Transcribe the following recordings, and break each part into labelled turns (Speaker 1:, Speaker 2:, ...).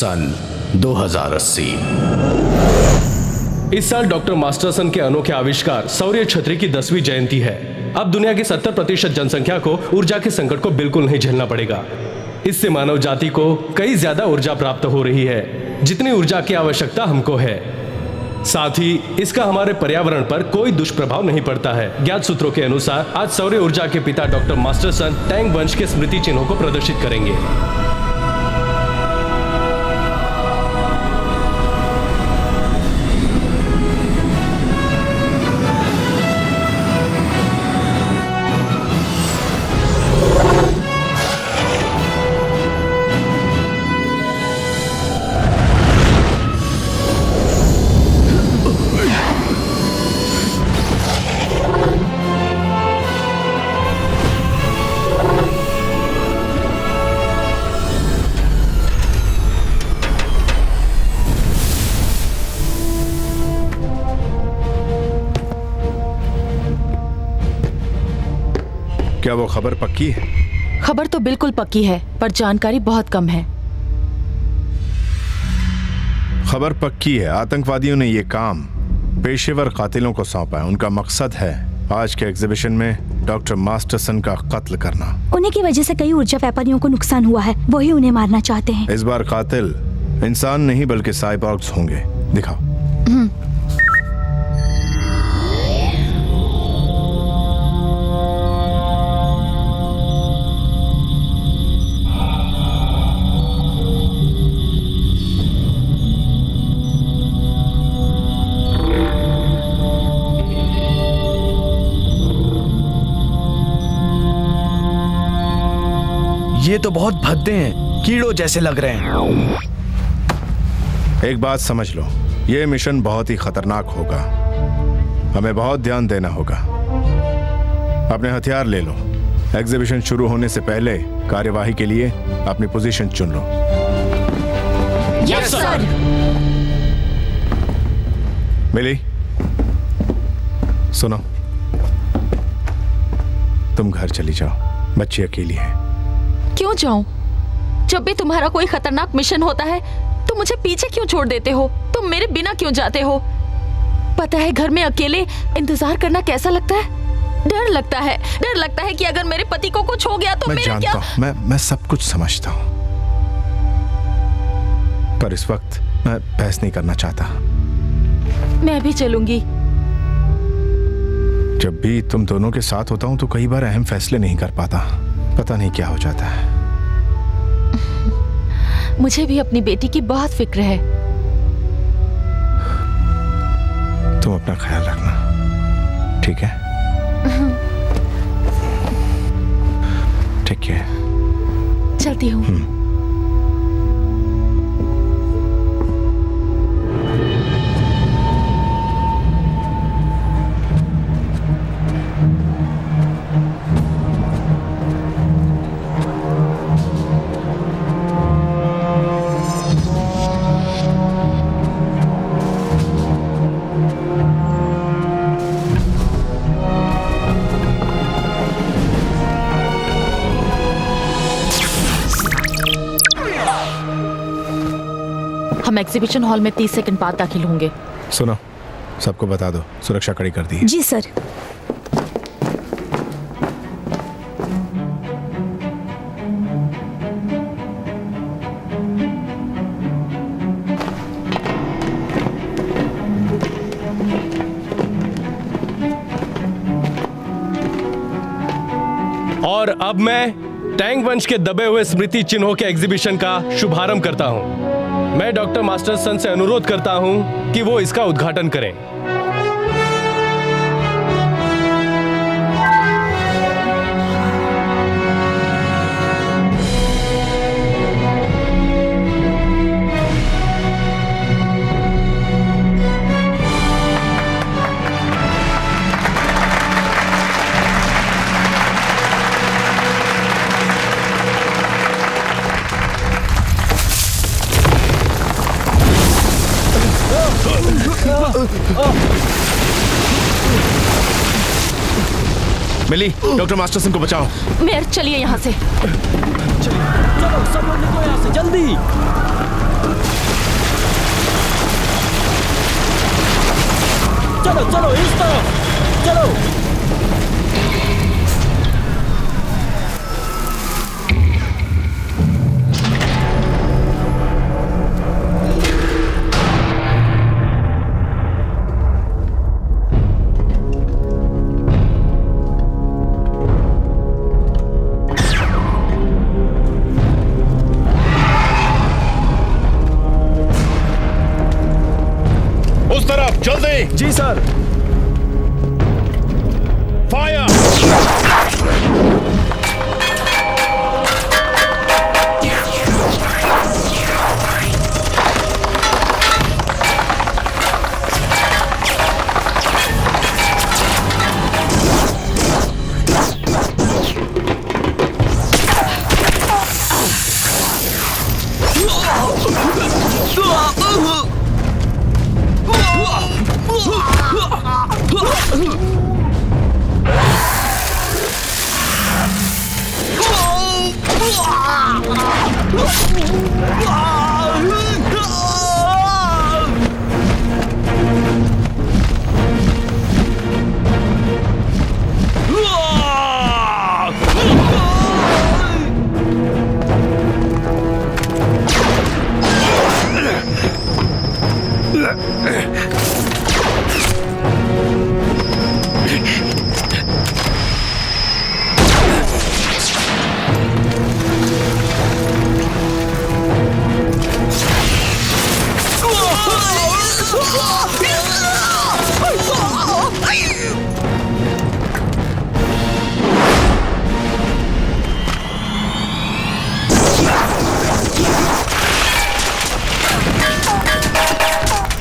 Speaker 1: सन 2080।
Speaker 2: इस साल डॉक्टर मास्टरसन के अनोखे आविष्कार सौर्य छतरी की 10वीं जयंती है। अब दुनिया की 70% जनसंख्या को ऊर्जा के संकट को बिल्कुल नहीं झेलना पड़ेगा। इससे मानव जाति को कई ज्यादा ऊर्जा प्राप्त हो रही है, जितनी ऊर्जा की आवश्यकता हमको है। साथ ही इसका हमारे पर्यावरण पर कोई दुष्प्रभाव नहीं पड़ता है। ज्ञात सूत्रों के अनुसार आज सौर्य ऊर्जा के पिता डॉक्टर मास्टरसन टैंग वंश के स्मृति चिन्हों को प्रदर्शित करेंगे।
Speaker 3: क्या वो खबर पक्की है?
Speaker 4: खबर तो बिल्कुल पक्की है, पर जानकारी बहुत कम है।
Speaker 3: खबर पक्की है। आतंकवादियों ने ये काम पेशेवर कातिलों को सौंपा है। उनका मकसद है आज के एग्जीबिशन में डॉक्टर मास्टरसन का कत्ल करना।
Speaker 5: उन्हीं की वजह से कई ऊर्जा व्यापारियों को नुकसान हुआ है, वही उन्हें मारना चाहते हैं।
Speaker 3: इस बार कातिल इंसान नहीं बल्कि साइबॉर्ग्स होंगे। दिखाओ।
Speaker 6: ये तो बहुत भद्दे हैं, कीड़ों जैसे लग रहे हैं।
Speaker 3: एक बात समझ लो, ये मिशन बहुत ही खतरनाक होगा। हमें बहुत ध्यान देना होगा। अपने हथियार ले लो। एग्जीबिशन शुरू होने से पहले कार्यवाही के लिए अपनी पोजीशन चुन लो।
Speaker 5: Yes sir.
Speaker 3: मिली, सुनो, तुम घर चली जाओ। बच्ची अकेली है।
Speaker 4: क्यों जाऊं? जब भी तुम्हारा कोई खतरनाक मिशन होता है तो मुझे पीछे क्यों छोड़ देते हो? तुम मेरे बिना क्यों जाते हो? पता है घर में अकेले इंतजार करना कैसा लगता है? डर लगता है, डर लगता है कि अगर मेरे पति को कुछ हो गया तो
Speaker 3: मैं
Speaker 4: मेरा
Speaker 3: जानता हूं, मैं सब कुछ समझता हूं, पर इस वक्त मैं बहस नहीं करना चाहता।
Speaker 4: मैं भी चलूंगी।
Speaker 3: जब भी तुम दोनों के साथ होता हूं तो कई बार अहम फैसले नहीं कर पाता। पता नहीं क्या हो जाता है।
Speaker 4: मुझे भी अपनी बेटी की बहुत फिक्र है।
Speaker 3: तुम अपना ख्याल रखना, ठीक है? ठीक है,
Speaker 4: चलती हूँ। हम एग्जीबिशन हॉल में 30 सेकंड बाद दाखिल होंगे।
Speaker 3: सुनो, सबको बता दो, सुरक्षा कड़ी कर दी है।
Speaker 5: जी सर।
Speaker 2: और अब मैं टैंग वंश के दबे हुए स्मृति चिन्हों के एग्जीबिशन का शुभारंभ करता हूं। मैं डॉक्टर मास्टरसन से अनुरोध करता हूं कि वो इसका उद्घाटन करें।
Speaker 3: मिली, डॉक्टर मास्टरसन को बचाओ।
Speaker 4: मेयर चलिए यहाँ से।
Speaker 7: चलो सब लोग निकलो यहाँ से जल्दी। चलो चलो इस तरफ चलो।
Speaker 3: उस तरफ जल्दी।
Speaker 6: जी सर।
Speaker 3: फायर।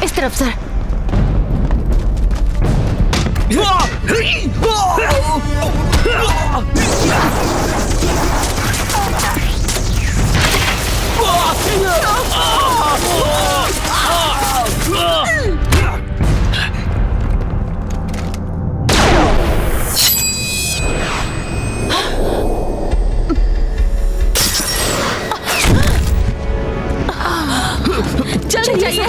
Speaker 4: इस तरफ सर। जल्दी जाइए।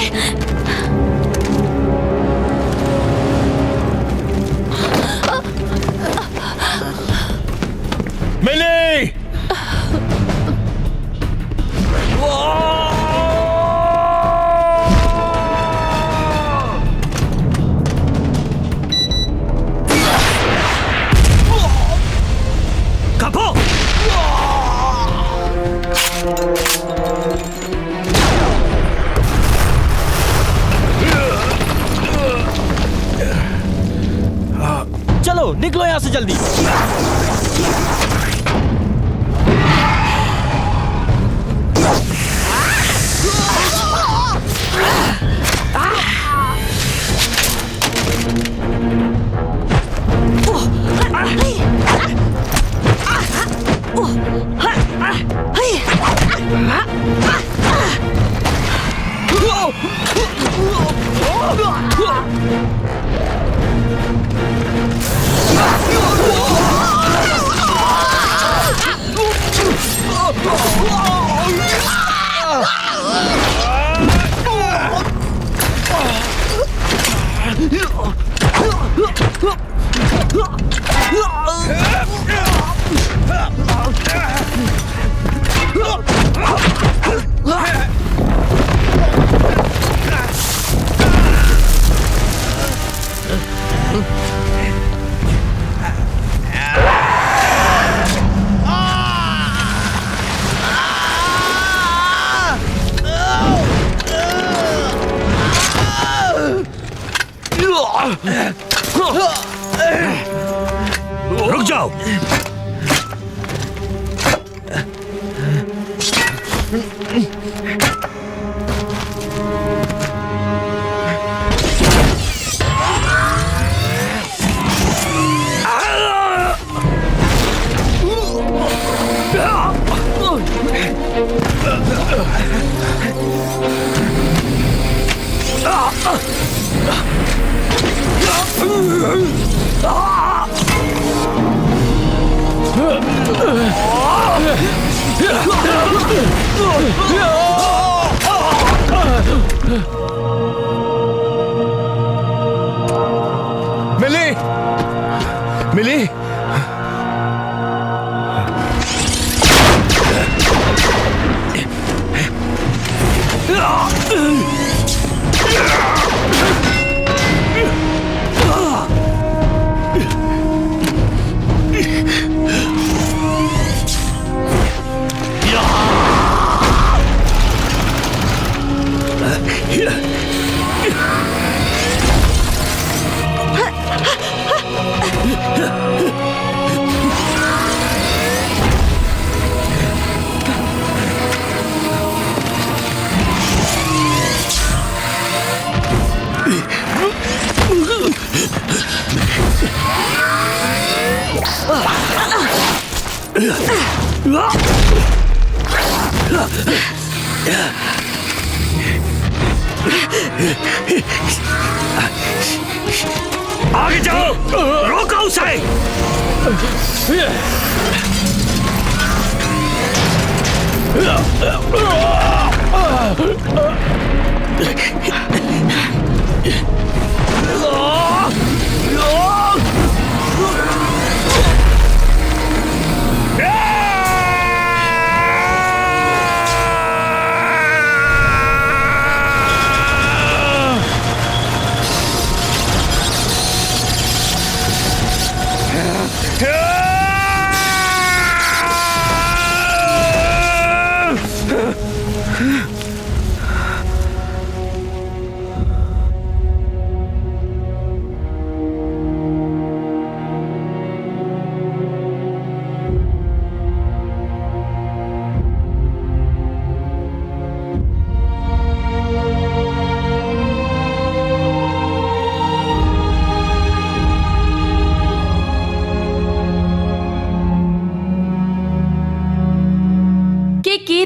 Speaker 3: मिली।
Speaker 7: खपो। चलो निकलो यहाँ से जल्दी।
Speaker 6: रुक जाओ।
Speaker 3: मिली, मिली।
Speaker 8: आगे जाओ, रोको उसे।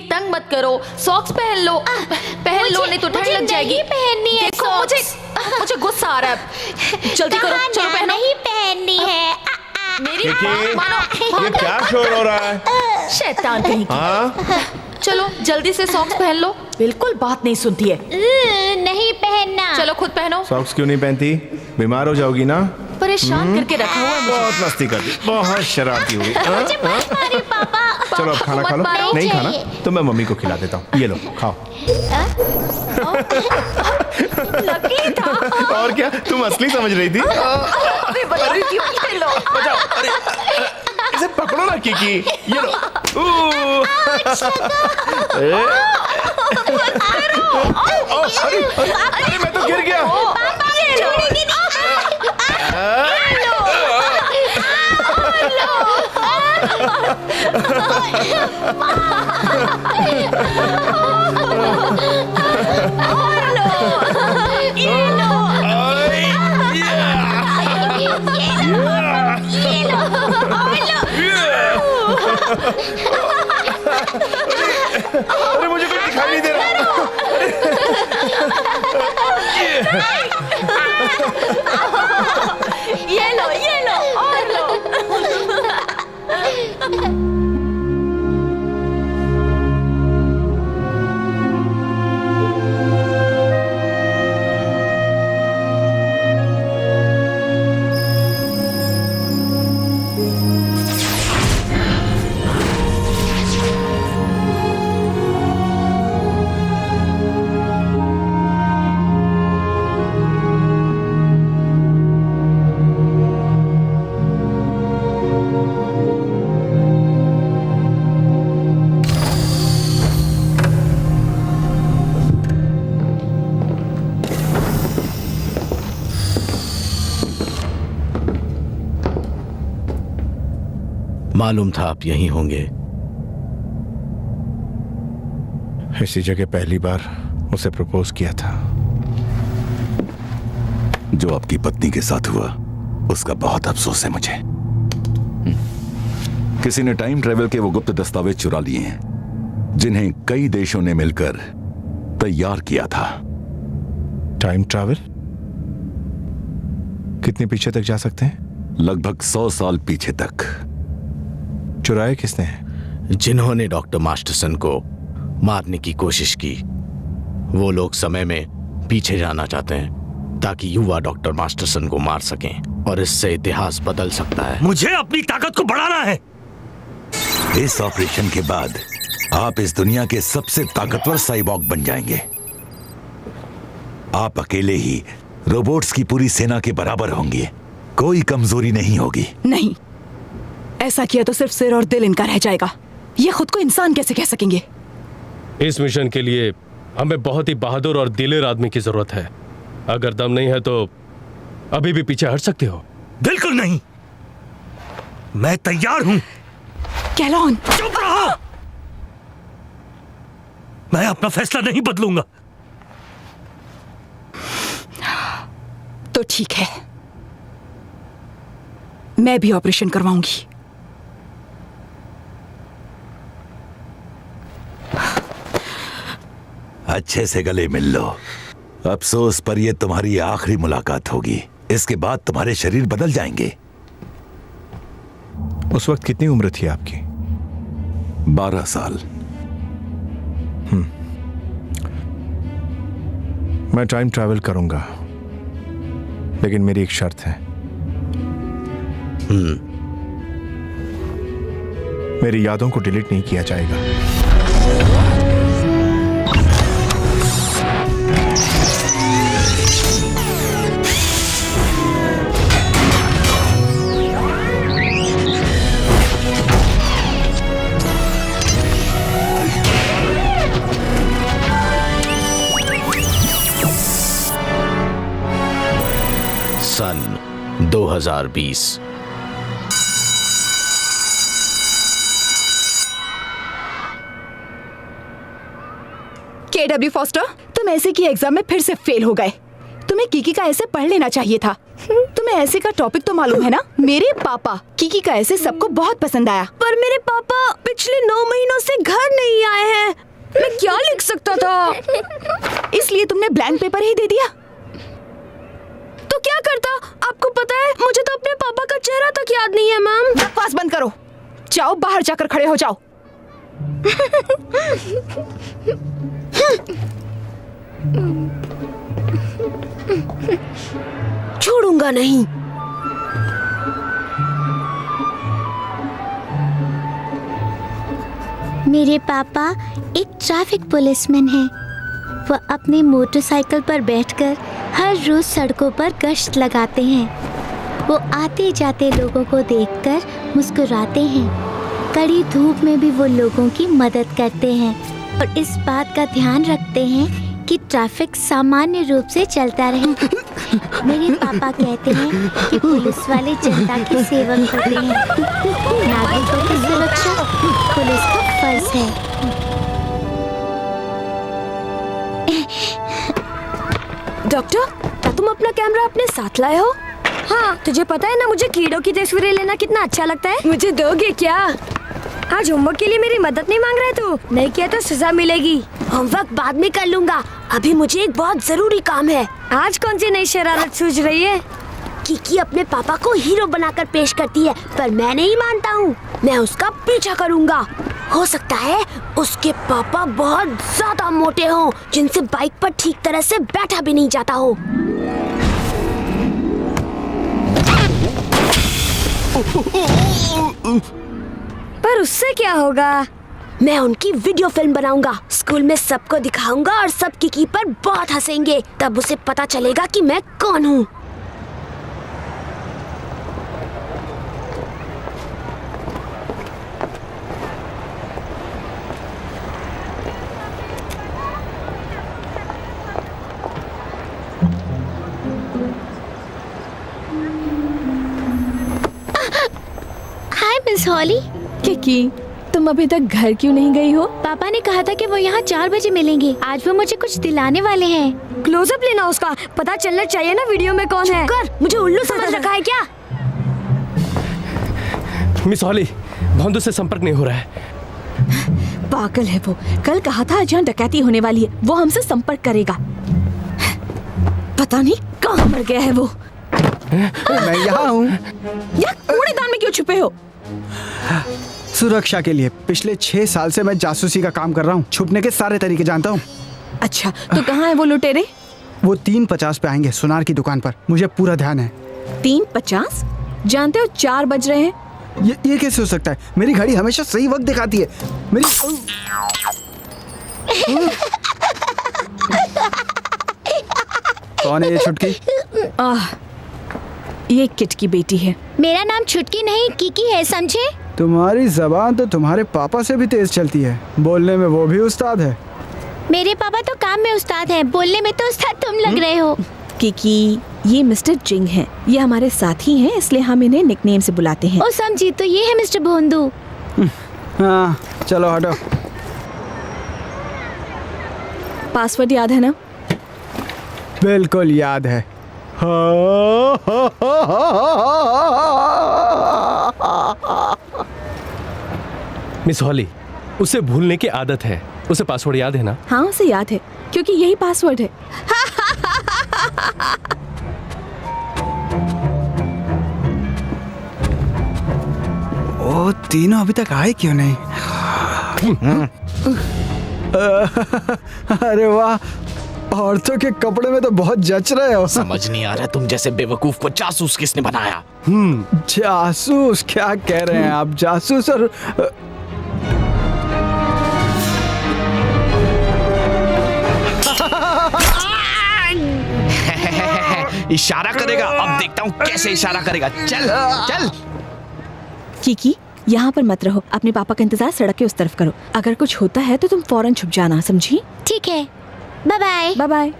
Speaker 4: तंग मत करो, सॉक्स पहन लो, पहन लो, नहीं तो ठंड लग जाएगी।
Speaker 9: नहीं पहननी है
Speaker 4: देखो मुझे गुस्सा आ रहा है। जल्दी करो, चलो पहनो।
Speaker 9: नहीं पहननी है।
Speaker 4: मेरी बात मानो।
Speaker 3: ये क्या शोर हो रहा है?
Speaker 4: शैतान कहीं की।
Speaker 3: हाँ?
Speaker 4: चलो जल्दी से सॉक्स पहन लो। बिल्कुल बात नहीं सुनती है।
Speaker 9: नहीं पहनना।
Speaker 4: चलो खुद पहनो।
Speaker 3: सॉक्स क्यों नहीं पहनती? बीमार हो जाओगी ना।
Speaker 4: परेशान करके रखा हुआ है मुझे।
Speaker 3: बहुत मस्ती करती, बहुत शरारती हुई।
Speaker 9: मुझे मत मारिए पापा।
Speaker 3: चलो अब खाना खा लो।
Speaker 4: नहीं
Speaker 3: नहीं खाना
Speaker 9: चाहिए।
Speaker 3: तो मैं मम्मी को खिला देता हूँ। ये लो खाओ।
Speaker 4: नकली था।
Speaker 3: और क्या, तुम असली समझ रही थी?
Speaker 4: अभी बता रही थी, ये लो।
Speaker 3: बचाओ, अरे इसे पकड़ो ना किकी। ये लो। अरे मैं तो गिर गया। अरे मुझे कुछ दिखाई नहीं दे रहा।
Speaker 4: ये लो और लो।
Speaker 1: मालूम था आप यहीं होंगे।
Speaker 3: इसी जगह पहली बार उसे प्रपोज किया था।
Speaker 10: जो आपकी पत्नी के साथ हुआ उसका बहुत अफसोस है मुझे। किसी ने टाइम ट्रेवल के वो गुप्त दस्तावेज चुरा लिए हैं जिन्हें कई देशों ने मिलकर तैयार किया था।
Speaker 3: Time travel? कितने पीछे तक जा सकते हैं?
Speaker 10: लगभग 100 साल पीछे तक।
Speaker 3: चुराए किसने?
Speaker 1: जिन्होंने डॉक्टर मास्टरसन को मारने की कोशिश की, वो लोग समय में पीछे जाना चाहते हैं ताकि युवा डॉक्टर मास्टरसन को मार सकें और इससे इतिहास बदल सकता है।
Speaker 8: मुझे अपनी ताकत को बढ़ाना है।
Speaker 10: इस ऑपरेशन के बाद आप इस दुनिया के सबसे ताकतवर साइबॉर्ग बन जाएंगे। आप अकेले ही रोबोट्स की पूरी सेना के बराबर होंगे। कोई कमजोरी नहीं होगी।
Speaker 11: नहीं, ऐसा किया तो सिर्फ सिर और दिल इनका रह जाएगा। ये खुद को इंसान कैसे कह सकेंगे?
Speaker 2: इस मिशन के लिए हमें बहुत ही बहादुर और दिलेर आदमी की जरूरत है। अगर दम नहीं है तो अभी भी पीछे हट सकते हो।
Speaker 8: बिल्कुल नहीं, मैं तैयार हूं।
Speaker 11: कैलॉन,
Speaker 8: चुप रहो। मैं अपना फैसला नहीं बदलूंगा।
Speaker 11: तो ठीक है, मैं भी ऑपरेशन करवाऊंगी।
Speaker 10: अच्छे से गले मिल लो। अफसोस पर यह तुम्हारी आखिरी मुलाकात होगी। इसके बाद तुम्हारे शरीर बदल जाएंगे।
Speaker 3: उस वक्त कितनी उम्र थी आपकी?
Speaker 10: 12 साल।
Speaker 3: मैं टाइम ट्रैवल करूंगा, लेकिन मेरी एक शर्त है। मेरी यादों को डिलीट नहीं किया जाएगा।
Speaker 1: सन 2020।
Speaker 11: KW फॉस्टर, तुम ऐसे की एग्जाम में फिर से फेल हो गए। तुम्हें कीकी का ऐसे पढ़ लेना चाहिए था। तुम्हें ऐसे का टॉपिक तो मालूम है ना? मेरे पापा कीकी का ऐसे सबको बहुत पसंद आया, पर मेरे पापा पिछले 9 महीनों से घर नहीं आए हैं। मैं क्या लिख सकता था? इसलिए तुमने ब्लैंक पेपर ही दे दिया। तो क्या करता? आपको पता है, मुझे तो अपने पापा का चेहरा तक याद नहीं है। मैम, बकवास बंद करो। जाओ, बाहर जाकर खड़े हो जाओ। छोड़ूंगा नहीं।
Speaker 9: मेरे पापा एक ट्रैफिक पुलिसमैन हैं। वो अपने मोटरसाइकिल पर बैठकर हर रोज सड़कों पर गश्त लगाते हैं। वो आते जाते लोगों को देखकर मुस्कुराते हैं। कड़ी धूप में भी वो लोगों की मदद करते हैं और इस बात का ध्यान रखते हैं कि ट्रैफिक सामान्य रूप से चलता रहे। मेरे पापा कहते हैं कि पुलिस वाले जनता की सेवा करते हैं। नागरिकों की सुरक्षा पुलिस का फर्ज है।
Speaker 11: डॉक्टर, क्या तुम अपना कैमरा अपने साथ लाए हो? हाँ, तुझे पता है ना मुझे कीड़ों की तस्वीरें लेना कितना अच्छा लगता है। मुझे दोगे क्या? आज होमवर्क के लिए मेरी मदद नहीं मांग रहे तू? नहीं किया तो सजा मिलेगी। होमवर्क बाद में कर लूंगा, अभी मुझे एक बहुत जरूरी काम है। आज कौन सी नई शरारत सूझ रही है? कीकी अपने पापा को हीरो बनाकर पेश करती है, पर मैं नहीं मानता हूँ। मैं उसका पीछा करूँगा। हो सकता है उसके पापा बहुत ज्यादा मोटे हों, जिनसे बाइक पर ठीक तरह से बैठा भी नहीं जाता हो। पर उससे क्या होगा? मैं उनकी वीडियो फिल्म बनाऊंगा, स्कूल में सबको दिखाऊंगा और सब कीकी पर बहुत हंसेंगे। तब उसे पता चलेगा कि मैं कौन हूँ।
Speaker 9: हाय मिस हॉली।
Speaker 11: कीकी, तुम अभी तक घर क्यों नहीं गई हो?
Speaker 9: पापा ने कहा था कि वो यहाँ 4 बजे मिलेंगे। आज वो मुझे कुछ दिलाने वाले हैं।
Speaker 11: क्लोजअप लेना उसका, पता चलना चाहिए ना वीडियो में कौन है। कर, मुझे उल्लू समझ रखा है क्या?
Speaker 2: मिस हॉली, भौंदू से संपर्क नहीं हो रहा है।
Speaker 11: पागल है वो। कल कहा था आज यहाँ डकैती होने वाली है, वो हमसे संपर्क करेगा। पता नहीं कहाँ मर गया है वो।
Speaker 6: मैं यहाँ हूँ।
Speaker 11: यार, कूड़ेदान में क्यों छुपे हो?
Speaker 12: सुरक्षा के लिए पिछले 6 साल से मैं जासूसी का काम कर रहा हूँ। छुपने के सारे तरीके जानता हूँ।
Speaker 4: अच्छा, तो कहाँ है वो लुटेरे?
Speaker 12: वो 3:50 पे आएंगे सुनार की दुकान पर, मुझे पूरा ध्यान है।
Speaker 4: 3:50? जानते हो 4 बज रहे हैं।
Speaker 12: ये कैसे हो सकता है? मेरी घड़ी हमेशा सही वक्त दिखाती है। मेरी कौन है ये छुटकी?
Speaker 4: ये किट की बेटी है।
Speaker 9: मेरा नाम छुटकी नहीं कीकी है, समझे?
Speaker 12: तुम्हारी जबान तो तुम्हारे पापा से भी तेज चलती है। बोलने में वो भी उस्ताद है।
Speaker 9: मेरे पापा तो काम में उस्ताद हैं, बोलने में तो उस्ताद तुम लग रहे हो।
Speaker 4: किकी, ये मिस्टर जिंग हैं। ये हमारे साथी हैं, इसलिए हम इन्हें निकनेम से बुलाते हैं।
Speaker 9: ओ समझी, तो ये है मिस्टर भोंदू।
Speaker 12: हाँ चलो हटो।
Speaker 4: पासवर्ड याद है ना?
Speaker 12: बिल्कुल याद है।
Speaker 2: मिस हॉली, उसे भूलने की आदत है। उसे पासवर्ड याद है ना?
Speaker 4: हाँ, उसे याद है, क्योंकि यही पासवर्ड है।
Speaker 12: ओ तीनों अभी तक आए क्यों नहीं? अरे वाह, औरतों के कपड़े में तो बहुत जच रहे हो।
Speaker 1: समझ नहीं आ रहा तुम जैसे बेवकूफ को जासूस किसने बनाया?
Speaker 12: जासूस? क्या कह रहे हैं आप? जासूस और
Speaker 1: इशारा करेगा, अब देखता हूँ कैसे इशारा करेगा। चल चल।
Speaker 4: किकी, यहाँ पर मत रहो, अपने पापा का इंतजार सड़क के उस तरफ करो। अगर कुछ होता है तो तुम फौरन छुप जाना, समझी?
Speaker 9: ठीक है, बाय बाय।
Speaker 4: Bye bye.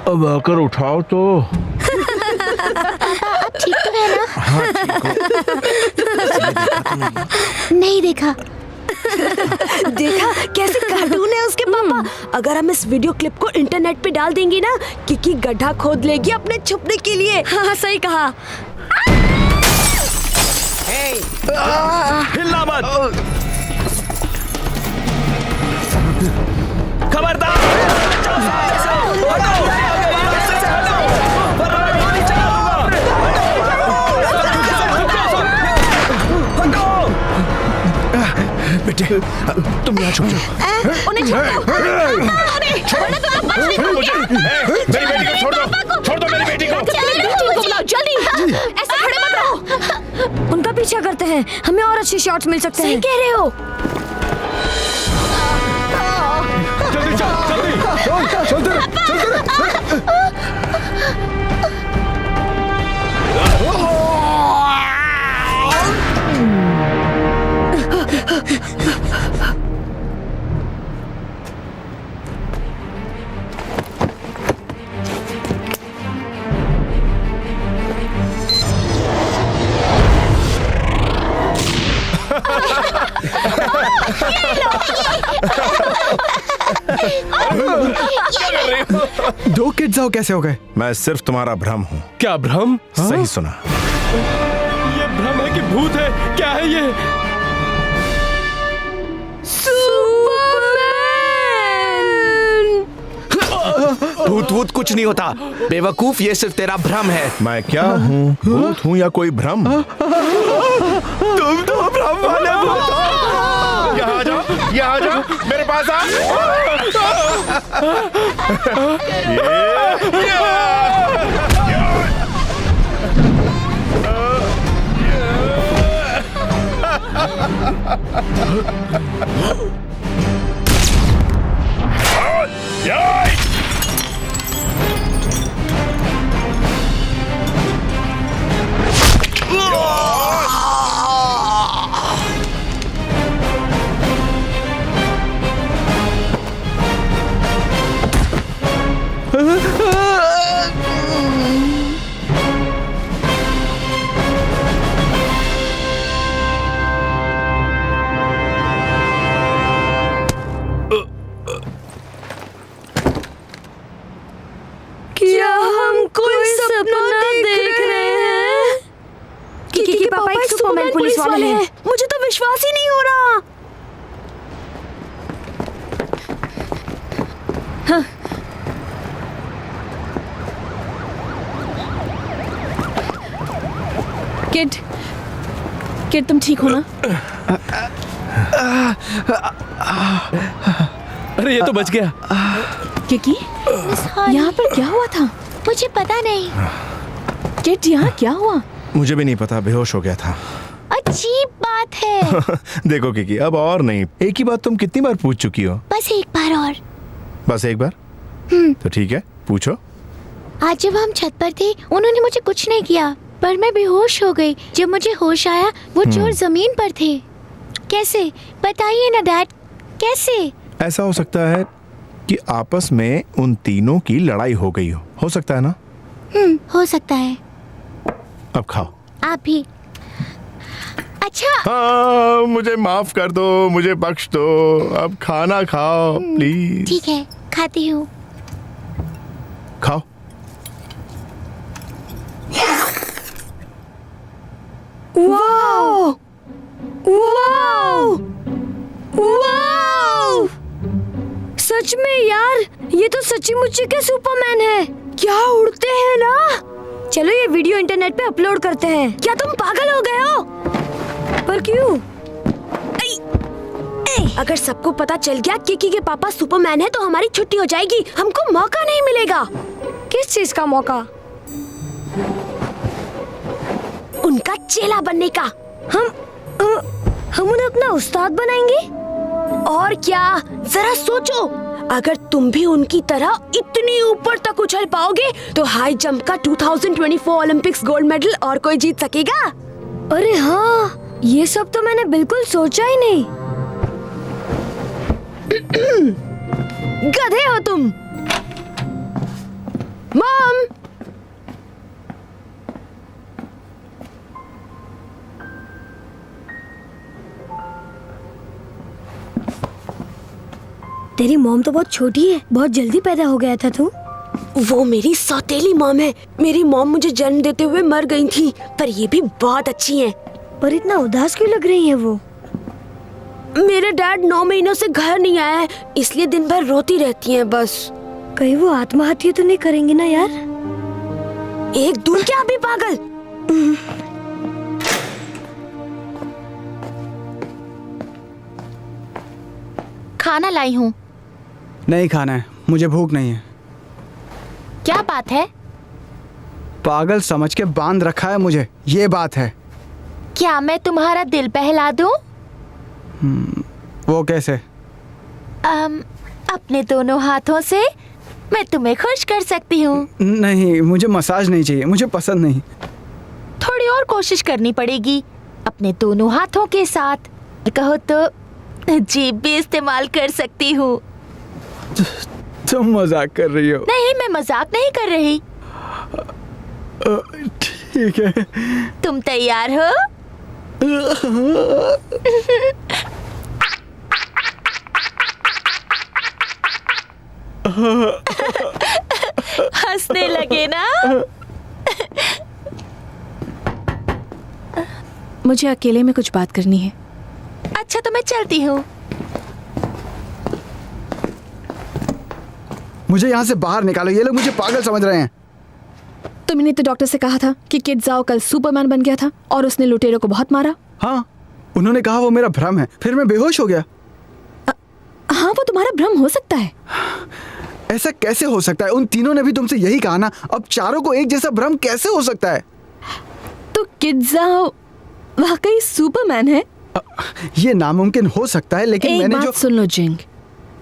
Speaker 3: अब आकर उठाओ तो।
Speaker 9: ठीक तो है ना?
Speaker 3: हाँ ठीक हो।
Speaker 9: नहीं देखा।
Speaker 11: देखा कैसे कार्टून है उसके पापा। अगर हम इस वीडियो क्लिप को इंटरनेट पे डाल देंगे ना, किकी गड्ढा खोद लेगी अपने छुपने के लिए। हाँ सही कहा।
Speaker 6: हिलना मत। खबरदार।
Speaker 3: बेटे तुम यहाँ छुप जाओ।
Speaker 9: उन्हें छोड़ दो। वरना तो आप बच नहीं पाओगे।
Speaker 3: मेरी बेटी को छोड़ दो, छोड़ दो मेरी बेटी को।
Speaker 9: जल्दी ऐसे खड़े मत रहो।
Speaker 11: उनका पीछा करते हैं, हमें और अच्छे शॉट्स मिल सकते हैं।
Speaker 9: सही कह रहे हो।
Speaker 2: जल्दी चल, जल्दी।
Speaker 12: दो किड्स आओ कैसे हो गए?
Speaker 3: मैं सिर्फ तुम्हारा भ्रम हूँ।
Speaker 2: क्या भ्रम?
Speaker 3: सही सुना।
Speaker 2: ये भ्रम है कि भूत है? क्या है ये?
Speaker 6: भूत वूत कुछ नहीं होता बेवकूफ, ये सिर्फ तेरा भ्रम है।
Speaker 3: मैं क्या हूँ, भूत हूँ या कोई भ्रम?
Speaker 6: तुम तो भ्रम वाले भूत हो।
Speaker 3: यहाँ आ जाओ, यहाँ आ जाओ, मेरे पास आ।
Speaker 11: वाले हैं। मुझे तो विश्वास ही नहीं हो रहा। हाँ।
Speaker 4: किड तुम ठीक हो ना?
Speaker 2: अरे ये तो बच गया।
Speaker 4: किकी यहाँ पर क्या हुआ था?
Speaker 9: मुझे पता नहीं।
Speaker 4: किड यहाँ क्या हुआ?
Speaker 3: मुझे भी नहीं पता, बेहोश हो गया था।
Speaker 9: अजीब बात है।
Speaker 3: देखो किकी, अब और नहीं। एक ही बात तुम कितनी बार पूछ चुकी हो?
Speaker 9: बस एक बार और।
Speaker 3: बस एक बार? तो ठीक है, पूछो।
Speaker 9: आज जब हम छत पर थे उन्होंने मुझे कुछ नहीं किया, पर मैं बेहोश हो गई। जब मुझे होश आया वो चोर जमीन पर थे। कैसे? बताइए ना डैड, कैसे?
Speaker 3: ऐसा हो सकता है कि आपस में उन तीनों की लड़ाई हो गई हो सकता है ना?
Speaker 9: हो सकता है।
Speaker 3: अब खाओ।
Speaker 9: आप भी। अच्छा।
Speaker 3: हाँ, मुझे माफ कर दो, मुझे बख्श दो। अब खाना खाओ प्लीज।
Speaker 9: ठीक है, खाती हूँ।
Speaker 3: खाओ।
Speaker 11: वाओ! वाओ! वाओ! सच में यार, ये तो सच्ची मुच्ची के सुपरमैन है। क्या उड़ते हैं ना। चलो ये वीडियो इंटरनेट पे अपलोड करते हैं। क्या तुम पागल हो गए हो? पर क्यों? अगर सबको पता चल गया किकी के पापा सुपरमैन है तो हमारी छुट्टी हो जाएगी। हमको मौका नहीं मिलेगा। किस चीज का मौका? उनका चेला बनने का। हम उन्हें अपना उस्ताद बनाएंगे। और क्या, जरा सोचो, अगर तुम भी उनकी तरह इतनी ऊपर तक उछल पाओगे तो हाई जंप का 2024 ओलंपिक्स गोल्ड मेडल और कोई जीत सकेगा? अरे हाँ, ये सब तो मैंने बिल्कुल सोचा ही नहीं। गधे हो तुम। मॉम, तेरी मॉम तो बहुत छोटी है, बहुत जल्दी पैदा हो गया था तू। वो मेरी सौतेली मॉम है। मेरी मॉम मुझे जन्म देते हुए मर गई थी, पर ये भी बहुत अच्छी हैं। पर इतना उदास क्यों लग रही है वो? मेरे डैड 9 महीनों से घर नहीं आया है, इसलिए दिन भर रोती रहती हैं बस। कहीं वो आत्महत्या तो नहीं करेंगी ना यार? एक दूर क्या अभी पागल।
Speaker 4: खाना लाई हूँ।
Speaker 12: नहीं खाना है, मुझे भूख नहीं है।
Speaker 4: क्या बात है?
Speaker 12: पागल समझ के बांध रखा है मुझे, ये बात है।
Speaker 4: क्या मैं तुम्हारा दिल बहला दूं?
Speaker 12: वो कैसे?
Speaker 4: अपने दोनों हाथों से मैं तुम्हें खुश कर सकती हूँ।
Speaker 12: नहीं, मुझे मसाज नहीं चाहिए, मुझे पसंद नहीं।
Speaker 4: थोड़ी और कोशिश करनी पड़ेगी। अपने दोनों हाथों के साथ कहो तो जीभ भी इस्तेमाल कर सकती हूँ।
Speaker 12: तुम मजाक कर रही हो?
Speaker 4: नहीं, मैं मजाक नहीं कर रही।
Speaker 12: ठीक है।
Speaker 4: तुम तैयार हो? हंसने लगे ना? मुझे अकेले में कुछ बात करनी है। अच्छा तो मैं चलती हूँ।
Speaker 12: मुझे यहाँ से बाहर निकालो, ये लोग मुझे पागल समझ रहे हैं।
Speaker 4: तुमने तो डॉक्टर से कहा था कि किड जाओ कल सुपरमैन बन गया था और उसने लुटेरों को बहुत मारा।
Speaker 12: हाँ, उन्होंने कहा वो मेरा भ्रम है, फिर मैं बेहोश हो गया।
Speaker 4: हाँ, वो तुम्हारा भ्रम हो सकता है।
Speaker 12: ऐसा कैसे हो सकता है? उन तीनों ने भी तुमसे यही कहा ना। अब चारों को एक जैसा भ्रम कैसे हो सकता है?
Speaker 4: तो किड जाओ वाकई सुपरमैन है?
Speaker 12: ये नामुमकिन हो सकता है, लेकिन मैंने जो
Speaker 4: सुन लो जिंग,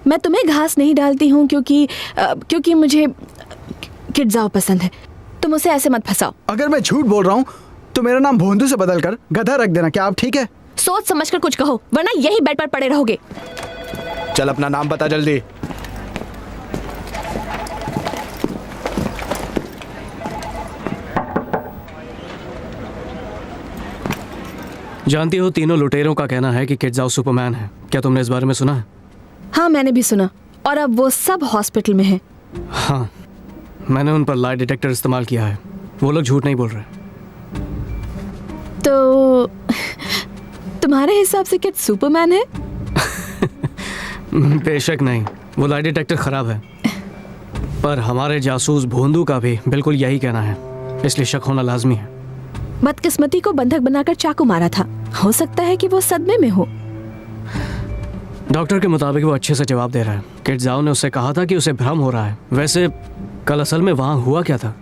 Speaker 4: मैं तुम्हें घास नहीं डालती हूँ क्योंकि मुझे किड जाओ पसंद है। तुम उसे ऐसे मत फंसाओ।
Speaker 12: अगर मैं झूठ बोल रहा हूँ तो मेरा नाम भोंदू से बदलकर गधा रख देना। क्या आप ठीक है?
Speaker 4: सोच समझकर कुछ कहो, वरना यही बेड पर पड़े रहोगे।
Speaker 1: चल अपना नाम बता जल्दी।
Speaker 2: जानती हो, तीनों लुटेरों का कहना है कि किड जाओ सुपरमैन है। क्या तुमने इस बारे में सुना है?
Speaker 4: हाँ, मैंने भी सुना, और अब वो सब हॉस्पिटल में हैं।
Speaker 2: हाँ, मैंने उन पर लाई डिटेक्टर इस्तेमाल किया है। वो लोग झूठ नहीं बोल रहे।
Speaker 4: तुम्हारे हिसाब से क्या सुपरमैन है?
Speaker 7: बेशक नहीं, वो लाई डिटेक्टर खराब है। पर हमारे जासूस भोंदू का भी बिल्कुल यही कहना है, इसलिए शक होना लाजमी है।
Speaker 4: बदकिस्मती को बंधक बनाकर चाकू मारा था, हो सकता है कि वो सदमे में हो।
Speaker 7: डॉक्टर के मुताबिक वो अच्छे से जवाब दे रहा है। किड जाओ ने उससे कहा था कि उसे भ्रम हो रहा है। वैसे कल असल में वहाँ हुआ क्या था?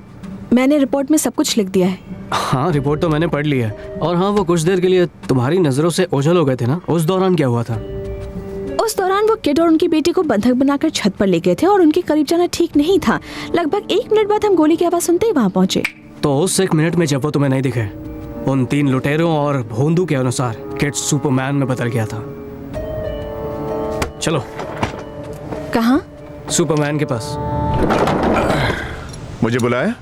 Speaker 4: मैंने रिपोर्ट में सब कुछ लिख दिया है।
Speaker 7: हाँ, रिपोर्ट तो मैंने पढ़ ली है। और हाँ, वो कुछ देर के लिए तुम्हारी नजरों से ओझल हो गए थे ना, उस दौरान क्या हुआ था?
Speaker 4: उस दौरान वो किड और उनकी बेटी को बंधक बनाकर छत पर ले गए थे और उनके करीब जाना ठीक नहीं था। लगभग 1 मिनट बाद हम गोली की आवाज सुनते ही वहाँ पहुँचे।
Speaker 7: तो उस 1 मिनट में जब वो तुम्हें नहीं दिखे, उन 3 लुटेरों और भोंदू के अनुसार किड सुपरमैन में बदल गया था। चलो।
Speaker 4: कहाँ?
Speaker 7: सुपरमैन के पास।
Speaker 3: मुझे बुलाया?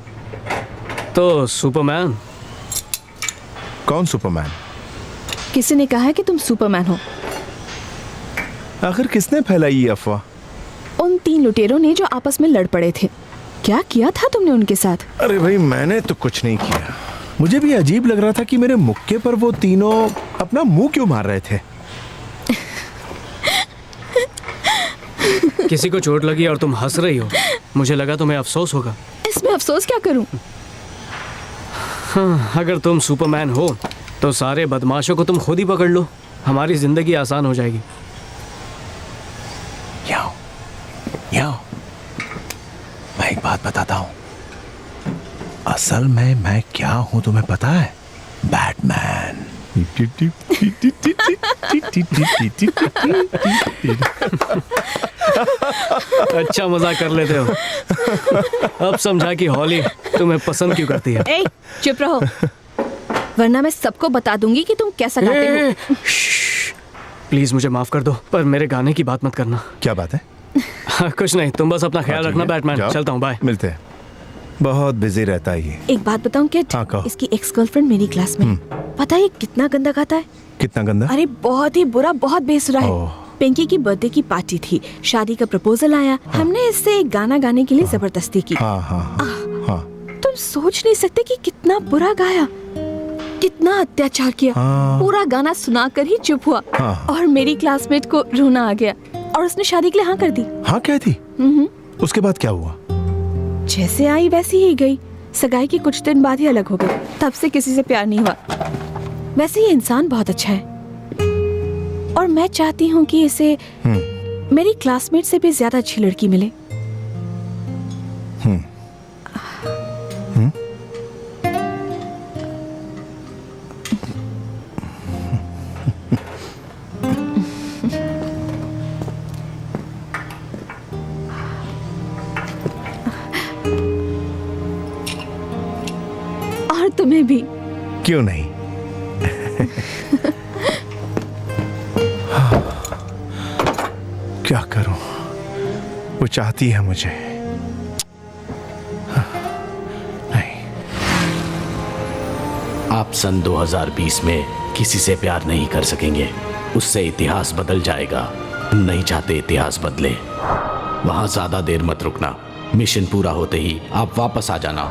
Speaker 7: तो सुपरमैन।
Speaker 3: कौन सुपरमैन?
Speaker 4: किसी ने कहा है कि तुम सुपरमैन हो।
Speaker 3: आखिर किसने फैलाई ये अफवाह?
Speaker 4: उन 3 लुटेरों ने जो आपस में लड़ पड़े थे। क्या किया था तुमने उनके साथ?
Speaker 3: अरे भाई, मैंने तो कुछ नहीं किया। मुझे भी अजीब लग रहा था कि मेरे मुक्के पर वो तीनों अपना मुंह क्यों मार रहे थे।
Speaker 7: किसी को चोट लगी और तुम हंस रही हो। मुझे लगा तुम्हें अफसोस होगा।
Speaker 4: इसमें अफसोस क्या करूं?
Speaker 7: हाँ, अगर तुम सुपरमैन हो तो सारे बदमाशों को तुम खुद ही पकड़ लो, हमारी जिंदगी आसान हो जाएगी।
Speaker 10: याओ, याओ, मैं एक बात बताता हूँ। असल में मैं क्या हूँ तुम्हें पता है? बैटमैन।
Speaker 7: अच्छा मजाक कर लेते हो। अब समझा कि हॉली तुम्हें पसंद क्यों करती है।
Speaker 4: ए, चुप रहो, वरना मैं सबको बता दूंगी कि तुम कैसा गाते हो।
Speaker 7: प्लीज मुझे माफ कर दो, पर मेरे गाने की बात मत करना।
Speaker 3: क्या बात है?
Speaker 7: कुछ नहीं, तुम बस अपना ख्याल रखना बैटमैन। चलता हूँ, बाय।
Speaker 3: मिलते हैं। बहुत बिजी रहता है ये।
Speaker 4: एक बात बताऊं क्या?
Speaker 3: हाँ, कहो।
Speaker 4: इसकी एक्स गर्लफ्रेंड मेरी क्लास में। पता है कितना गंदा गाता है?
Speaker 3: कितना गंदा?
Speaker 4: अरे बहुत ही बुरा, बहुत बेसुरा है। पिंकी की बर्थडे की पार्टी थी, शादी का प्रपोजल आया। हमने इससे एक गाना गाने के लिए जबरदस्ती की। तुम सोच नहीं सकते कि कितना बुरा गाया, कितना अत्याचार किया। पूरा गाना सुनाकर ही चुप हुआ। और मेरी क्लासमेट को रोना आ गया और उसने शादी के लिए हाँ कर दी।
Speaker 3: हाँ कह दी? उसके बाद क्या हुआ?
Speaker 4: जैसे आई वैसी ही गई। सगाई के कुछ दिन बाद ही अलग हो गए। तब से किसी से प्यार नहीं हुआ। वैसे ये इंसान बहुत अच्छा है और मैं चाहती हूँ कि इसे मेरी क्लासमेट से भी ज्यादा अच्छी लड़की मिले। और तुम्हें भी।
Speaker 3: क्यों नहीं? क्या करूं? वो चाहती है मुझे। नहीं।
Speaker 1: आप सन 2020 में किसी से प्यार नहीं कर सकेंगे। उससे इतिहास बदल जाएगा। नहीं चाहते इतिहास बदले। वहां ज्यादा देर मत रुकना। मिशन पूरा होते ही आप वापस आ जाना।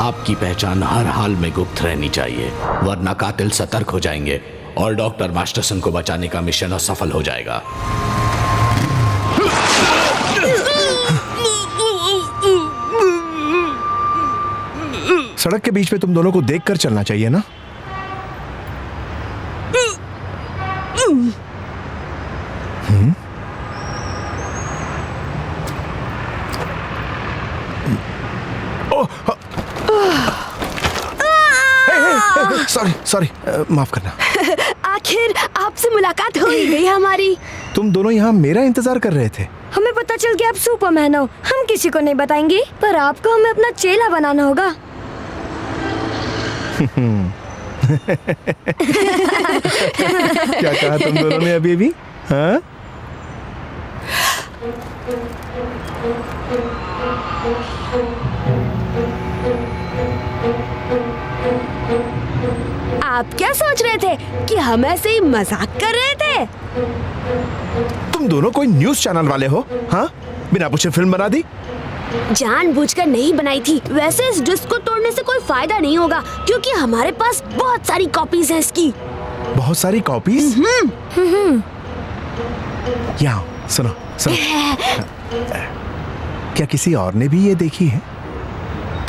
Speaker 1: आपकी पहचान हर हाल में गुप्त रहनी चाहिए, वरना कातिल सतर्क हो जाएंगे और डॉक्टर मास्टरसन को बचाने का मिशन असफल हो जाएगा।
Speaker 3: सड़क के बीच में तुम दोनों को देखकर चलना चाहिए ना? सॉरी, माफ करना।
Speaker 11: आखिर आपसे मुलाकात हो ही गई हमारी।
Speaker 3: तुम दोनों यहाँ मेरा इंतजार कर रहे थे।
Speaker 11: हमें पता चल गया आप सुपरमैन हो। हम किसी को नहीं बताएंगे, पर आपको हमें अपना चेला बनाना होगा।
Speaker 3: क्या कहा तुम दोनों ने अभी? हाँ?
Speaker 11: आप क्या सोच रहे थे कि हम ऐसे ही मजाक कर रहे थे?
Speaker 3: तुम दोनों कोई न्यूज़ चैनल वाले हो? हाँ? बिना पूछे फिल्म बना दी?
Speaker 11: जानबूझकर नहीं बनाई थी। वैसे इस डिस्क को तोड़ने से कोई फायदा नहीं होगा, क्योंकि हमारे पास बहुत सारी कॉपीज हैं इसकी।
Speaker 3: बहुत सारी कॉपीज। यहाँ सुनो सुनो, क्या किसी और ने भी ये देखी है?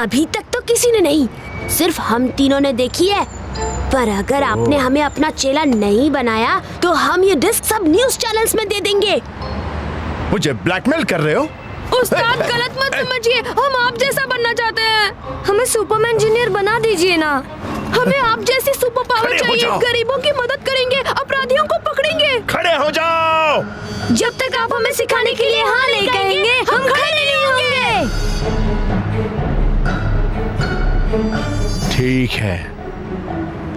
Speaker 11: अभी तक तो किसी ने नहीं, सिर्फ हम तीनों ने देखी है। पर अगर आपने हमें अपना चेला नहीं बनाया तो हम ये डिस्क सब न्यूज़ चैनल्स में दे देंगे।
Speaker 3: मुझे ब्लैकमेल कर रहे हो?
Speaker 11: उस्ताद गलत मत समझिए, हम आप जैसा बनना चाहते हैं। हमें सुपरमैन इंजीनियर बना दीजिए ना। हमें आप जैसी सुपर पावर चाहिए। गरीबों की मदद करेंगे, अपराधियों को पकड़ेंगे।
Speaker 3: खड़े हो जाओ।
Speaker 11: जब तक आप हमें सिखाने के लिए हाँ नहीं कहेंगे, हम खड़े नहीं होंगे।
Speaker 3: ठीक है,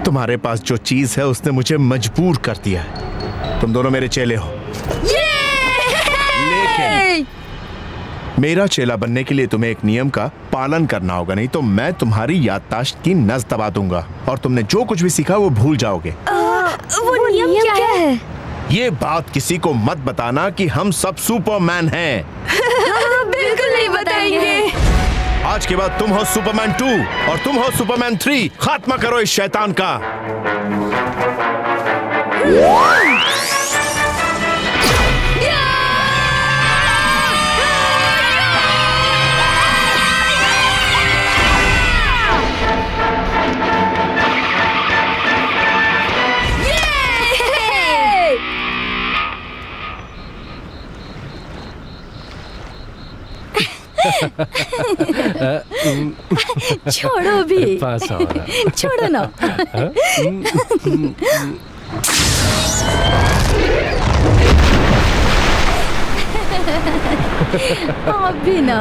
Speaker 3: तुम्हारे पास जो चीज है उसने मुझे मजबूर कर दिया है। तुम दोनों मेरे चेले हो। लेकिन मेरा चेला बनने के लिए तुम्हें एक नियम का पालन करना होगा, नहीं तो मैं तुम्हारी याददाश्त की नस दबा दूंगा और तुमने जो कुछ भी सीखा वो भूल जाओगे।
Speaker 11: वो नियम क्या है?
Speaker 3: ये बात किसी को मत बताना कि हम सब सुपरमैन हैं।
Speaker 11: बिल्कुल नहीं बताएंगे।
Speaker 3: आज के बाद तुम हो सुपरमैन 2 और तुम हो सुपरमैन 3। खात्मा करो इस शैतान का।
Speaker 4: छोड़ो भी, छोड़ो ना। अभी ना।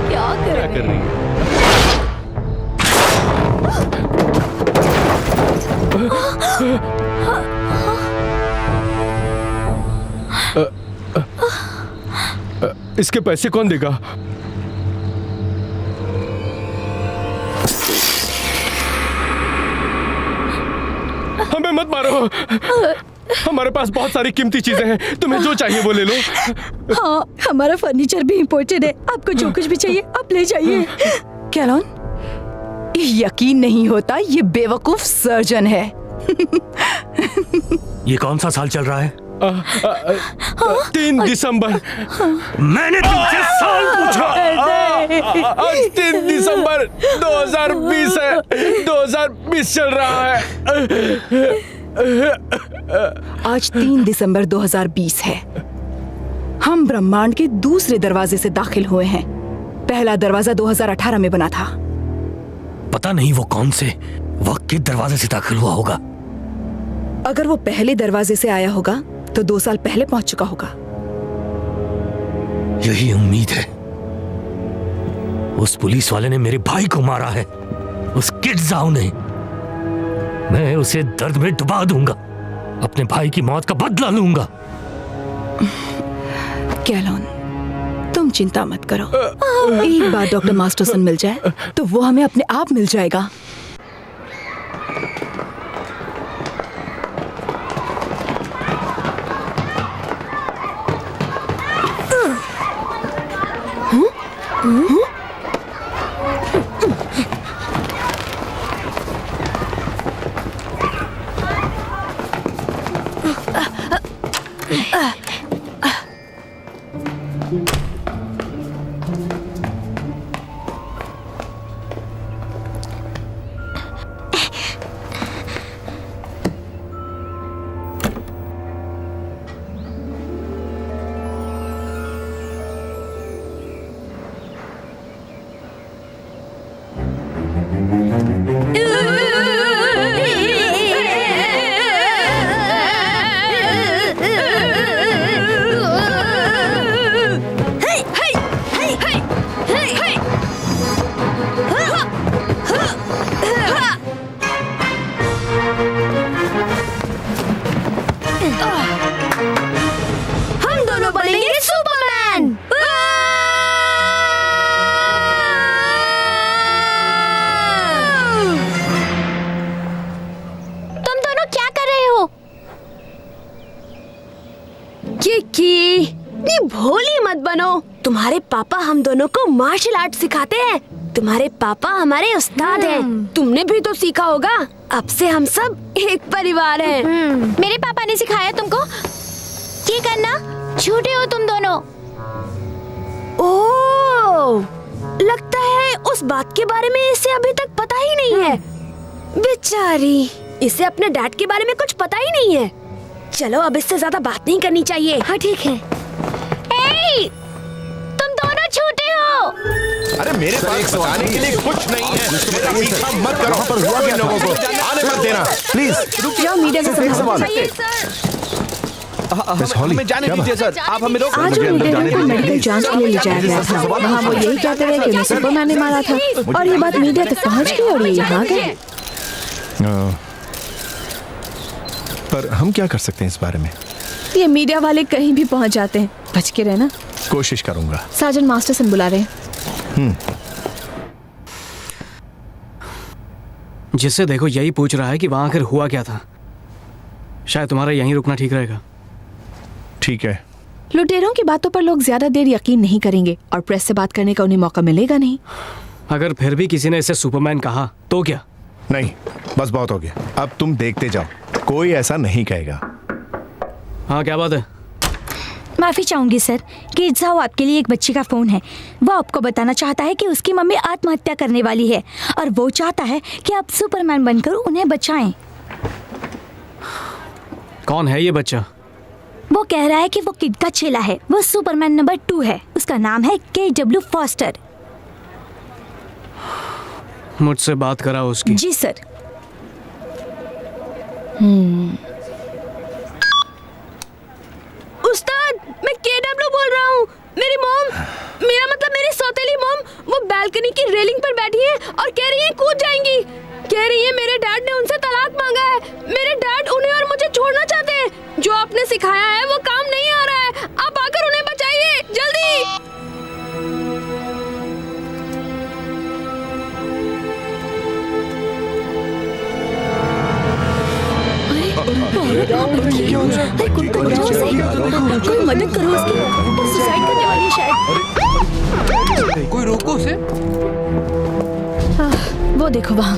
Speaker 4: क्या कर रही है?
Speaker 2: इसके पैसे कौन देगा? हमें मत मारो, हमारे पास बहुत सारी कीमती चीजें हैं, तुम्हें जो चाहिए वो ले लो।
Speaker 4: हाँ, हमारा फर्नीचर भी इम्पोर्टेड है, आपको जो कुछ भी चाहिए आप ले जाइए। कैलोन, यकीन नहीं होता ये बेवकूफ सर्जन है।
Speaker 8: ये कौन सा साल चल रहा है?
Speaker 2: 3 दिसंबर।
Speaker 8: मैंने तुमसे साल पूछा।
Speaker 2: आज 3 दिसंबर 2020 है। 2020 चल रहा है।
Speaker 4: आज 3 दिसंबर 2020 है। हम ब्रह्मांड के दूसरे दरवाजे से दाखिल हुए हैं। पहला दरवाजा 2018 में बना था।
Speaker 8: पता नहीं वो कौन से वक्त के दरवाजे से दाखिल हुआ होगा।
Speaker 4: अगर वो पहले दरवाजे से आया होगा तो 2 साल पहले पहुंच चुका होगा।
Speaker 8: यही उम्मीद है। उस पुलिस वाले ने मेरे भाई को मारा है, उस किड जाओ ने। मैं उसे दर्द में डुबा दूंगा, अपने भाई की मौत का बदला लूंगा।
Speaker 4: कैलोन, तुम चिंता मत करो। एक बार डॉक्टर मास्टरसन मिल जाए तो वो हमें अपने आप मिल जाएगा।
Speaker 11: विक्की, इतनी भोली मत बनो। तुम्हारे पापा हम दोनों को मार्शल आर्ट सिखाते हैं। तुम्हारे पापा हमारे उस्ताद हैं। तुमने भी तो सीखा होगा। अब से हम सब एक परिवार हैं।
Speaker 9: मेरे पापा ने सिखाया तुमको ये करना। झूठे हो तुम दोनों।
Speaker 11: ओह, लगता है उस बात के बारे में इसे अभी तक पता ही नहीं है। बेचारी, इसे अपने डैड के बारे में कुछ पता ही नहीं है। चलो अब इससे ज्यादा बात नहीं करनी चाहिए।
Speaker 9: हाँ ठीक है। ए, तुम दोनों झूठे हो।
Speaker 3: अरे मेरे पास बताने के लिए कुछ नहीं है। मेरा पीछा मत करो। पर हुआ क्या लोगों को आने मत देना प्लीज।
Speaker 11: रुक जाओ, मीडिया का सवाल।
Speaker 6: हमें जाने दीजिए सर, आप हमें रोक।
Speaker 13: आज मीडिया को मेडिकल जांच के लिए ले जाया गया था। वहाँ वो यही कहते रहे कि उन्हें सुपरमैन ने मारा था और ये बात मीडिया तक पहुँच गई और ये यहाँ गए।
Speaker 3: पर हम क्या कर सकते हैं इस बारे में?
Speaker 13: ये मीडिया वाले कहीं भी पहुँच जाते हैं। बच के रहना।
Speaker 3: कोशिश करूंगा।
Speaker 13: सार्जेंट मास्टरसन बुला रहे हैं।
Speaker 7: जिससे देखो यही पूछ रहा है कि वहां आखिर हुआ क्या था। शायद तुम्हारा यहीं रुकना ठीक रहेगा।
Speaker 3: ठीक है।
Speaker 13: लुटेरों की बातों पर लोग ज्यादा देर यकीन नहीं करेंगे और प्रेस से बात करने का उन्हें मौका मिलेगा नहीं।
Speaker 7: अगर फिर भी किसी ने इसे सुपरमैन कहा तो क्या?
Speaker 3: नहीं, बस बहुत हो गया। अब तुम देखते जाओ, कोई ऐसा नहीं कहेगा।
Speaker 7: हाँ, क्या बात है?
Speaker 5: माफी चाहूंगी सर, किड जाओ आपके लिए एक बच्चे का फोन है। वो आपको बताना चाहता है कि उसकी मम्मी आत्महत्या करने वाली है और वो चाहता है कि आप सुपरमैन बनकर उन्हें बचाएं।
Speaker 7: कौन है ये बच्चा?
Speaker 5: वो कह रहा है कि वो किड का चेला है। वो सुपरमैन नंबर 2 है। उसका नाम है KW फॉस्टर।
Speaker 7: मुझसे बात कराओ उसकी।
Speaker 5: जी सर।
Speaker 11: उस्ताद, मैं KW बोल रहा हूँ। मेरी मॉम, मेरा मतलब मेरी सौतेली मॉम, वो बालकनी की रेलिंग पर बैठी है और कह रही है कूद जाएंगी। कह रही है मेरे डैड ने उनसे तलाक मांगा है। मेरे डैड उन्हें और मुझे छोड़ना चाहते हैं। जो आपने सिखाया है वो काम नहीं आ रहा है। आप आकर उन्हें बचाइए जल्दी।
Speaker 13: कोई मदद करो उसकी। वो सुसाइड करने वाली है शायद।
Speaker 6: कोई रोको उसे।
Speaker 13: वो देखो वहाँ।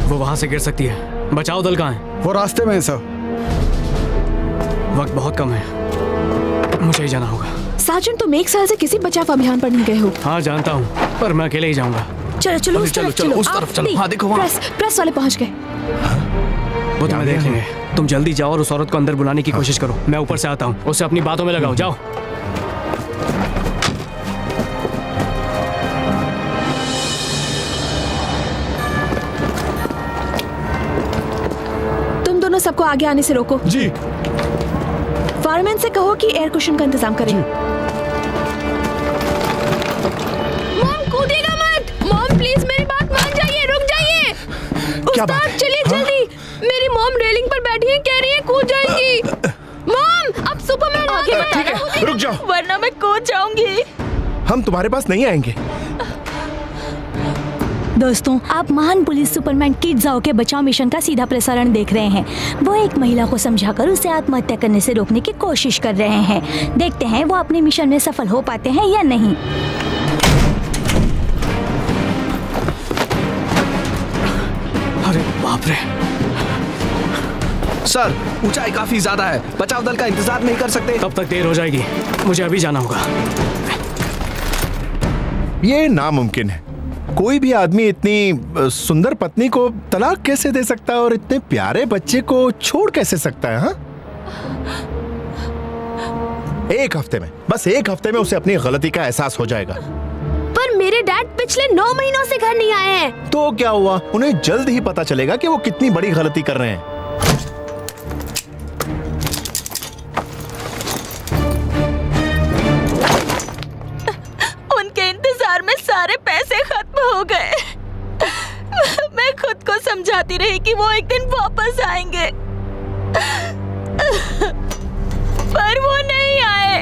Speaker 7: वो वहां से गिर सकती है। बचाओ दल कहाँ है?
Speaker 12: वो रास्ते में है सर।
Speaker 7: वक्त बहुत कम है, मुझे ही जाना होगा।
Speaker 13: सार्जेंट, तुम 1 साल से किसी बचाव अभियान पर नहीं गए हो।
Speaker 7: हाँ जानता हूँ, पर मैं अकेले ही जाऊंगा।
Speaker 13: चलो चलो उस तरफ चलो।
Speaker 6: उस तरफ चलो। हाँ देखो वहाँ।
Speaker 13: प्रेस वाले पहुँच गए।
Speaker 7: वो तुम्हें देख लेंगे। तुम जल्दी जाओ और उस औरत को अंदर बुलाने की कोशिश करो। मैं ऊपर से आता हूँ। उसे अपनी बातों में लगाओ। जाओ।
Speaker 13: तुम दोनों सबको आगे आने से रोको।
Speaker 3: जी।
Speaker 13: फायरमैन से कहो कि एयर कुशन का इंतजाम करें।
Speaker 11: मॉम कूदिएगा मत। मॉम प्लीज मेरी बात मान जाइए। रुक जाइए। उस्ताद चलिए जल्दी। मेरी मॉम रेलिंग पर बैठी है, कह रही है कूद जाएंगी। मॉम, अब सुपरमैन आगे
Speaker 3: ठीक है, रुक जाओ।
Speaker 4: वरना मैं कूद जाऊंगी।
Speaker 3: हम तुम्हारे पास नहीं आएंगे।
Speaker 5: दोस्तों, आप महान पुलिस सुपरमैन किड जाओ के बचाव मिशन का सीधा प्रसारण देख रहे हैं। वो एक महिला को समझाकर उसे आत्महत्या करने से रोकने की कोशिश कर रहे हैं। देखते हैं वो अपने मिशन में सफल हो पाते हैं या नहीं।
Speaker 7: अरे बाप रे।
Speaker 6: सर, ऊंचाई काफी ज्यादा है। बचाव दल का इंतजार नहीं कर सकते।
Speaker 7: तब तक देर हो जाएगी। मुझे अभी जाना होगा।
Speaker 3: ये नामुमकिन है। कोई भी आदमी इतनी सुंदर पत्नी को तलाक कैसे दे सकता है और इतने प्यारे बच्चे को छोड़ कैसे सकता है? हाँ? एक हफ्ते में, बस एक हफ्ते में उसे अपनी गलती का एहसास हो जाएगा।
Speaker 11: पर मेरे डैड पिछले 9 महीनों से घर नहीं आए हैं।
Speaker 3: तो क्या हुआ? उन्हें जल्द ही पता चलेगा कि वो कितनी बड़ी गलती कर रहे हैं।
Speaker 4: उनके इंतजार में सारे पैसे खत्म हो गए। मैं खुद को समझाती रही कि वो एक दिन वापस आएंगे, पर वो नहीं आए।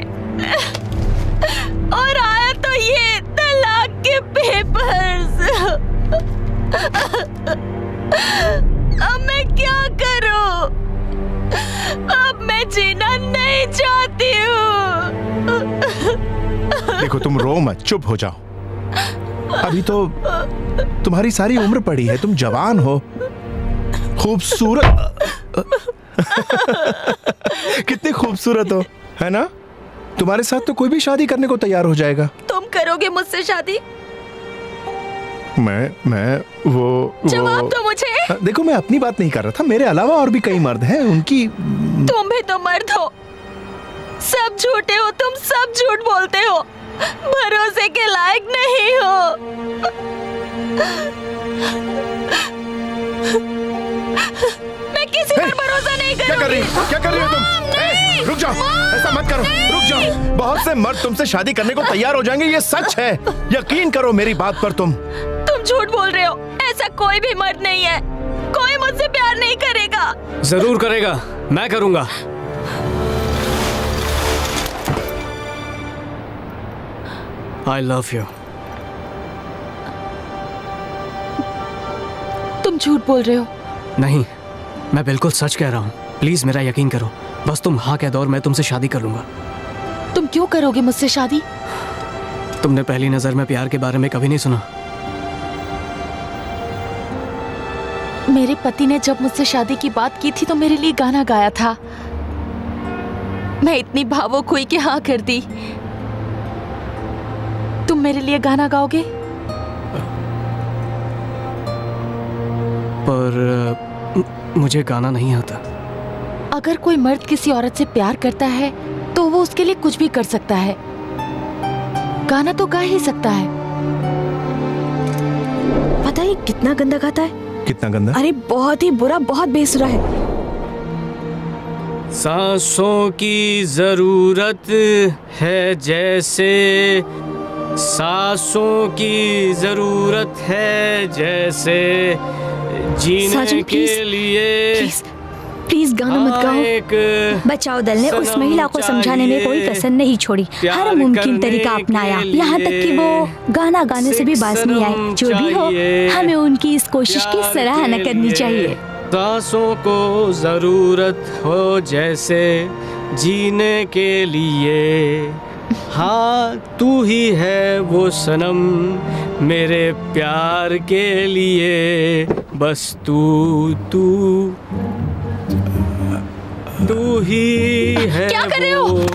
Speaker 4: और आया तो ये तलाक के पेपर्स। अब मैं क्या करूं? अब मैं जीना चाहती हूँ।
Speaker 3: देखो तुम रो मत, चुप हो जाओ। अभी तो तुम्हारी सारी उम्र पड़ी है, तुम जवान हो, खूबसूरत कितनी खूबसूरत हो, है ना? तुम्हारे साथ तो कोई भी शादी करने को तैयार हो जाएगा।
Speaker 4: तुम करोगे मुझसे शादी?
Speaker 3: मैं वो
Speaker 4: जवाब दो मुझे।
Speaker 3: देखो मैं अपनी बात नहीं कर रहा था, मेरे अलावा और भी कई मर्द हैं, उनकी।
Speaker 4: तुम भी तो मर्द हो, सब झूठे हो, तुम सब झूठ बोलते हो, भरोसे के लायक नहीं हो। मैं किसी पर भरोसा नहीं करूंगी।
Speaker 3: क्या कर रही हो? क्या कर रही हो तुम? रुक जाओ, ऐसा मत करो, रुक जाओ। बहुत से मर्द तुमसे शादी करने को तैयार हो जाएंगे, ये सच है, यकीन करो मेरी बात पर। तुम
Speaker 4: झूठ बोल रहे हो, ऐसा कोई भी मर्द नहीं है, कोई मुझसे प्यार नहीं करेगा।
Speaker 7: जरूर करेगा, मैं करूंगा। I love you.
Speaker 4: तुम झूठ बोल रहे हो।
Speaker 7: नहीं, मैं बिल्कुल सच कह रहा हूँ, प्लीज मेरा यकीन करो। बस तुम हाँ कह दो और मैं तुमसे शादी कर लूंगा।
Speaker 4: तुम क्यों करोगे मुझसे शादी?
Speaker 7: तुमने पहली नजर में प्यार के बारे में कभी नहीं सुना?
Speaker 4: मेरे पति ने जब मुझसे शादी की बात की थी तो मेरे लिए गाना गाया था। मैं इतनी भावुक हुई कि हाँ कर दी। तुम मेरे लिए गाना गाओगे?
Speaker 7: पर मुझे गाना नहीं आता।
Speaker 4: अगर कोई मर्द किसी औरत से प्यार करता है तो वो उसके लिए कुछ भी कर सकता है, गाना तो गा ही सकता है।
Speaker 13: पता है कितना गंदा गाता है?
Speaker 3: कितना गंदा?
Speaker 13: अरे बहुत ही बुरा, बहुत बेसुरा है।
Speaker 7: सांसों की जरूरत है जैसे, सांसों की जरूरत है जैसे, जीने
Speaker 13: साजन,
Speaker 7: के लिए।
Speaker 13: प्लीज गाना मत गाओ।
Speaker 5: बचाओ दल ने उस महिला को समझाने में कोई कसर नहीं छोड़ी, हर मुमकिन तरीका अपनाया, यहाँ तक कि वो गाना गाने से भी बाज नहीं आए। जो भी हो, हमें उनकी इस कोशिश की सराहना करनी चाहिए।
Speaker 7: सांसों को जरूरत हो जैसे, जीने के लिए। हाँ तू ही है वो सनम मेरे प्यार के लिए, बस तू ही है।
Speaker 4: क्या कर रहे हो?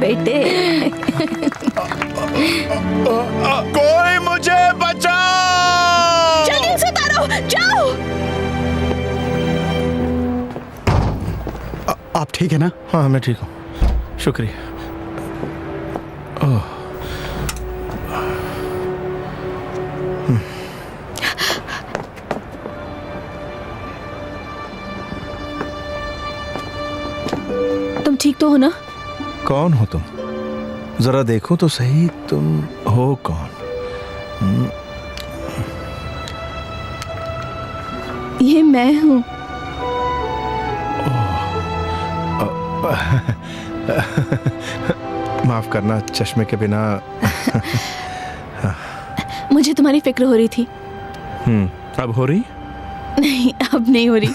Speaker 4: बेटे
Speaker 3: कोई मुझे बचाओ!
Speaker 4: जल्दी उसे उतारो, जाओ।
Speaker 12: आप ठीक है ना?
Speaker 3: हाँ मैं ठीक हूँ, शुक्रिया।
Speaker 13: तुम ठीक तो हो ना?
Speaker 3: कौन हो तुम? जरा देखो तो सही, तुम हो कौन?
Speaker 13: ये मैं हूँ।
Speaker 3: माफ करना, चश्मे के बिना।
Speaker 13: मुझे तुम्हारी फिक्र हो रही थी।
Speaker 3: अब हो रही?
Speaker 13: नहीं, अब नहीं हो रही।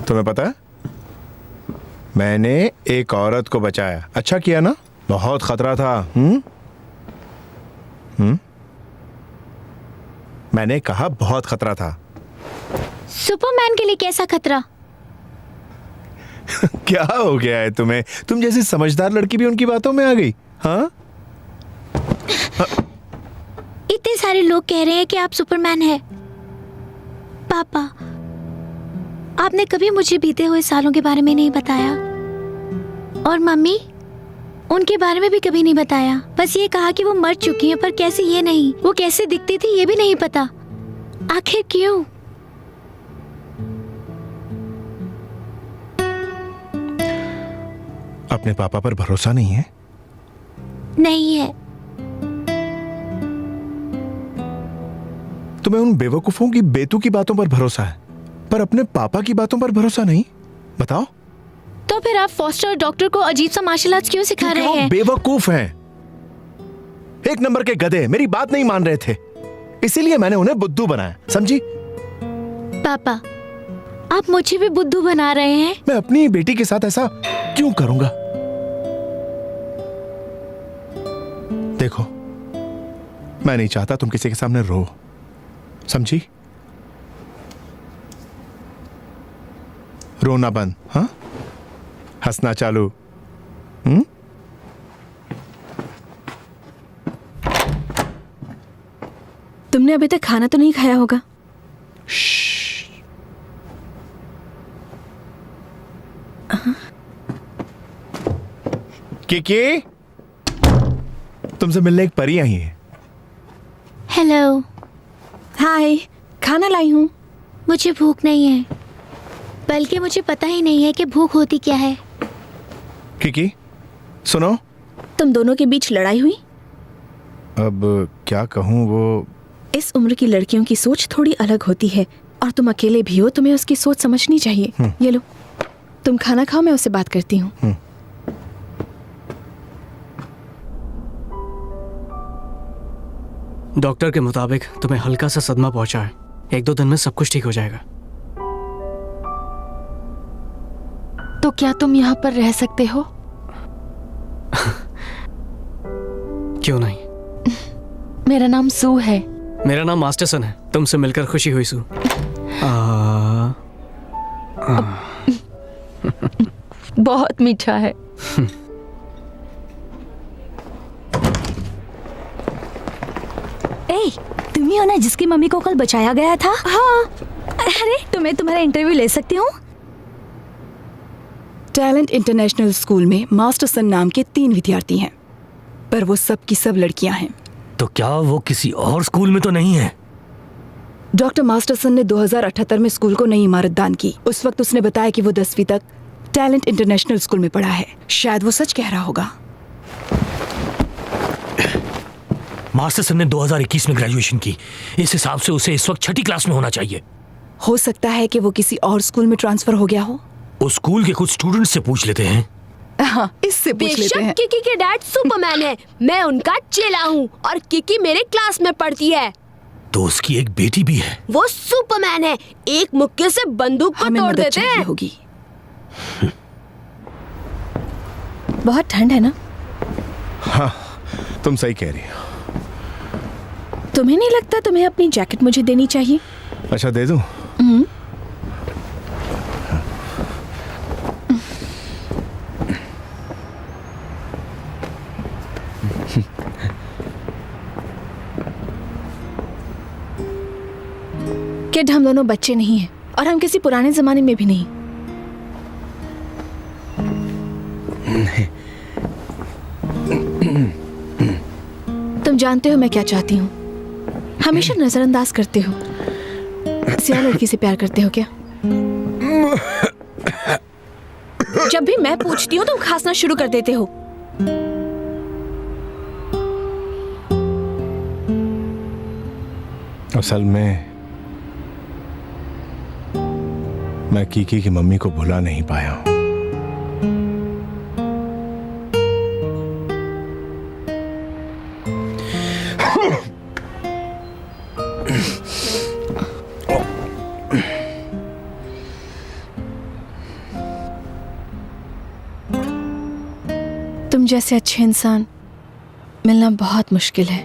Speaker 3: तुम्हें पता है, मैंने एक औरत को बचाया। अच्छा किया ना? बहुत खतरा था। मैंने कहा बहुत खतरा था।
Speaker 9: सुपरमैन के लिए कैसा खतरा?
Speaker 3: क्या हो गया है तुम्हें? तुम जैसी समझदार लड़की भी उनकी बातों में आ गई। हाँ,
Speaker 9: इतने सारे लोग कह रहे हैं कि आप सुपरमैन हैं। पापा, आपने कभी मुझे बीते हुए सालों के बारे में नहीं बताया, और मम्मी, उनके बारे में भी कभी नहीं बताया। बस ये कहा कि वो मर चुकी हैं, पर कैसे ये नहीं, वो कैसे दिखती थी ये भी नहीं पता। आखिर क्यों?
Speaker 3: अपने पापा पर भरोसा नहीं है?
Speaker 9: नहीं है।
Speaker 3: तुम्हें उन बेवकूफों की बेतू की बातों पर भरोसा है, पर अपने पापा की बातों पर भरोसा नहीं? बताओ।
Speaker 9: तो फिर आप फॉस्टर और डॉक्टर को अजीब सा मार्शल आर्ट्स क्यों सिखा रहे हैं?
Speaker 3: बेवकूफ हैं, एक नंबर के गधे, मेरी बात नहीं मान रहे थे, इसीलिए मैंने उन्हें बुद्धू बनाया, समझी?
Speaker 9: पापा, आप मुझे भी बुद्धू बना रहे हैं।
Speaker 3: मैं अपनी बेटी के साथ ऐसा क्यों करूंगा? देखो, मैं नहीं चाहता तुम किसी के सामने रो, समझी? रोना बंद, हाँ? हंसना चालू।
Speaker 13: तुमने अभी तक खाना तो नहीं खाया होगा?
Speaker 3: किकी, तुमसे मिलने एक परी आई है।
Speaker 9: हेलो।
Speaker 13: हाय, खाना लाई हूँ।
Speaker 9: मुझे भूख नहीं है, बल्कि मुझे पता ही नहीं है कि भूख होती क्या है।
Speaker 3: किकी, सुनो।
Speaker 13: तुम दोनों के बीच लड़ाई हुई?
Speaker 3: अब क्या कहूँ, वो
Speaker 13: इस उम्र की लड़कियों की सोच थोड़ी अलग होती है, और तुम अकेले भी हो, तुम्हें उसकी सोच समझनी चाहिए। ये लो, तुम खाना खाओ, मैं उससे बात करती हूँ।
Speaker 7: डॉक्टर के मुताबिक तुम्हें हल्का सा सदमा पहुंचा है, 1-2 दिन में सब कुछ ठीक हो जाएगा।
Speaker 4: तो क्या तुम यहाँ पर रह सकते हो?
Speaker 7: क्यों नहीं?
Speaker 4: मेरा नाम सू है।
Speaker 7: मेरा नाम मास्टरसन है। तुमसे मिलकर खुशी हुई सू।
Speaker 4: बहुत मीठा है।
Speaker 5: ए, तुम ही हो ना जिसकी मम्मी को कल बचाया गया था? हाँ। अरे, तुम्हें तुम्हारा इंटरव्यू ले सकती हूँ?
Speaker 13: टैलेंट इंटरनेशनल स्कूल में मास्टरसन नाम के 3 विद्यार्थी हैं, पर वो सब की सब लड़कियां हैं।
Speaker 8: तो क्या वो किसी और स्कूल में तो नहीं है?
Speaker 13: डॉक्टर मास्टरसन ने 2078 में स्कूल को नई इमारत दान की। उस वक्त उसने बताया कि वो 10वीं तक टैलेंट इंटरनेशनल स्कूल में पढ़ा है। शायद वो सच कह रहा होगा।
Speaker 8: मास्टरसन ने 2021 में ग्रेजुएशन की, इस हिसाब से उसे इस वक्त 6ठी क्लास में होना चाहिए।
Speaker 13: हो सकता है कि वो किसी और स्कूल में ट्रांसफर हो गया हो।
Speaker 8: उस स्कूल के कुछ स्टूडेंट्स से पूछ लेते हैं।
Speaker 13: हाँ, इससे पूछ लेते हैं।
Speaker 11: किकी के डैड सुपरमैन है, मैं उनका चेला हूँ, और किकी मेरे क्लास में पढ़ती है।
Speaker 8: तो उसकी एक बेटी भी है।
Speaker 11: वो सुपरमैन है, एक मुक्के से बंदूक को तोड़ देते हैं।
Speaker 13: होगी। बहुत ठंड है ना?
Speaker 3: हाँ, तुम सही कह रही हो।
Speaker 13: तुम्हें नहीं लगता तुम्हें अपनी जैकेट मुझे देनी चाहिए?
Speaker 3: अच्छा, दे दूं?
Speaker 13: किड, हम दोनों बच्चे नहीं हैं, और हम किसी पुराने जमाने में भी नहीं। तुम जानते हो मैं क्या चाहती हूँ? हमेशा नजरअंदाज करते हो। किसी लड़की से प्यार करते हो क्या? जब भी मैं पूछती हूँ तुम खांसना शुरू कर देते हो।
Speaker 3: असल में मैं कीकी की मम्मी को भुला नहीं पाया हूं।
Speaker 13: तुम जैसे अच्छे इंसान मिलना बहुत मुश्किल है।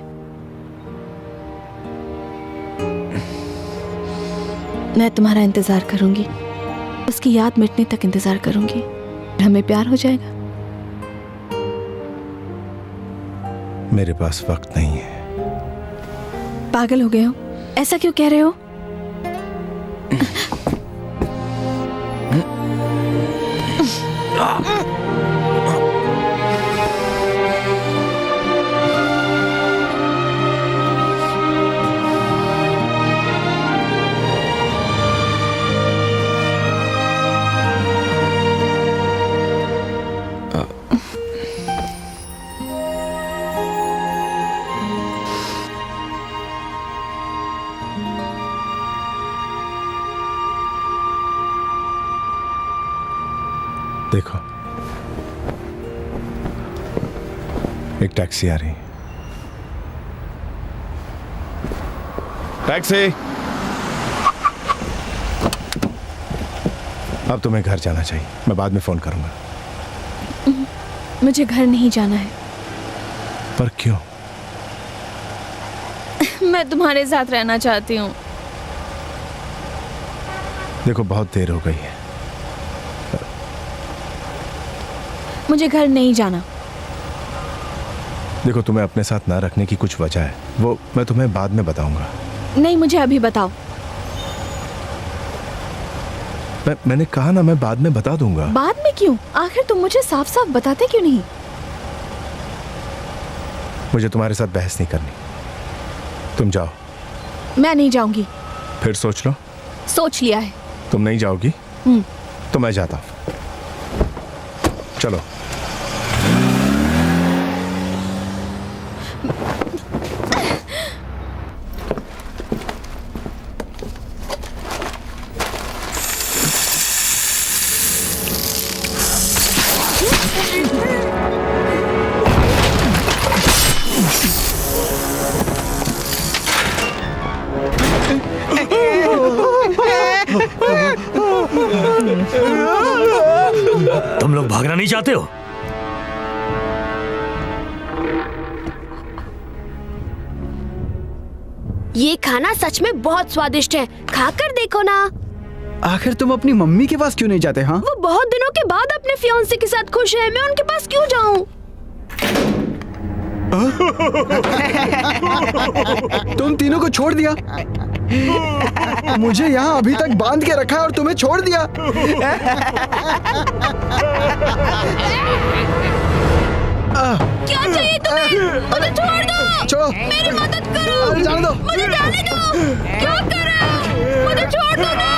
Speaker 13: मैं तुम्हारा इंतजार करूंगी, उसकी याद मिटने तक इंतजार करूंगी, हमें प्यार हो जाएगा।
Speaker 3: मेरे पास वक्त नहीं है,
Speaker 13: पागल हो गए हो? ऐसा क्यों कह रहे हो?
Speaker 3: देखो, एक टैक्सी आ रही है। टैक्सी। अब तुम्हें घर जाना चाहिए, मैं बाद में फोन करूंगा।
Speaker 13: मुझे घर नहीं जाना है।
Speaker 3: पर क्यों?
Speaker 13: मैं तुम्हारे साथ रहना चाहती हूँ।
Speaker 3: देखो, बहुत देर हो गई है।
Speaker 13: मुझे घर नहीं जाना।
Speaker 3: देखो, तुम्हें अपने साथ ना रखने की कुछ वजह है, वो मैं तुम्हें बाद में बताऊंगा।
Speaker 13: नहीं, मुझे अभी बताओ।
Speaker 3: मैंने कहा ना, मैं बाद में बता दूंगा।
Speaker 13: बाद में क्यों? आखिर तुम मुझे साफ साफ बताते क्यों नहीं?
Speaker 3: मुझे तुम्हारे साथ बहस नहीं करनी। तुम जाओ।
Speaker 13: मैं नहीं जाऊंगी।
Speaker 3: फिर सोच लो।
Speaker 13: सोच लिया है।
Speaker 3: तुम नहीं जाओगी तो मैं जाता हूं। चलो।
Speaker 8: तुम लोग भागना नहीं चाहते हो?
Speaker 11: ये खाना सच में बहुत स्वादिष्ट है, खाकर देखो ना।
Speaker 12: आखिर तुम अपनी मम्मी के पास क्यों नहीं जाते? हाँ,
Speaker 11: वो बहुत दिनों के बाद अपने फियांसे के साथ खुश है, मैं उनके पास क्यों जाऊं?
Speaker 12: तुम तीनों को छोड़ दिया। मुझे यहाँ अभी तक बांध के रखा है और तुम्हें छोड़ दिया।
Speaker 11: क्या चाहिए तुम्हें? मुझे छोड़ दो।
Speaker 12: छोड़ो।
Speaker 11: मेरी मदद करो।
Speaker 12: जाने दो।
Speaker 11: मुझे जाने दो। क्या कर रहे हो? मुझे छोड़ दो ना।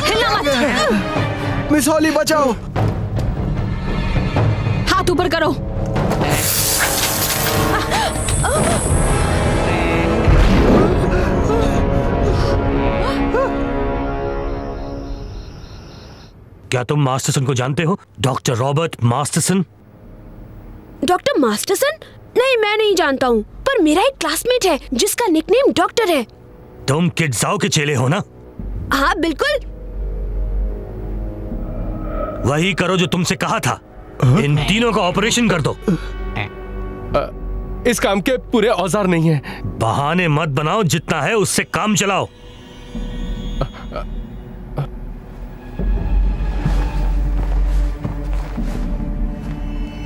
Speaker 11: हिलना मत।
Speaker 12: मिस हॉली, बचाओ।
Speaker 13: हाथ ऊपर करो।
Speaker 8: क्या तुम मास्टरसन को जानते हो? Doctor Robert Masterson.
Speaker 11: Doctor Masterson? नहीं, मैं नहीं जानता हूँ, पर मेरा एक क्लासमेट है जिसका निकनेम डॉक्टर है।
Speaker 8: तुम किड्जाओ के चेले हो ना?
Speaker 11: हाँ बिल्कुल।
Speaker 8: वही करो जो तुमसे कहा था। इन तीनों का ऑपरेशन कर दो।
Speaker 2: इस काम के पूरे औजार नहीं है।
Speaker 8: बहाने मत बनाओ, जितना है उससे काम चलाओ।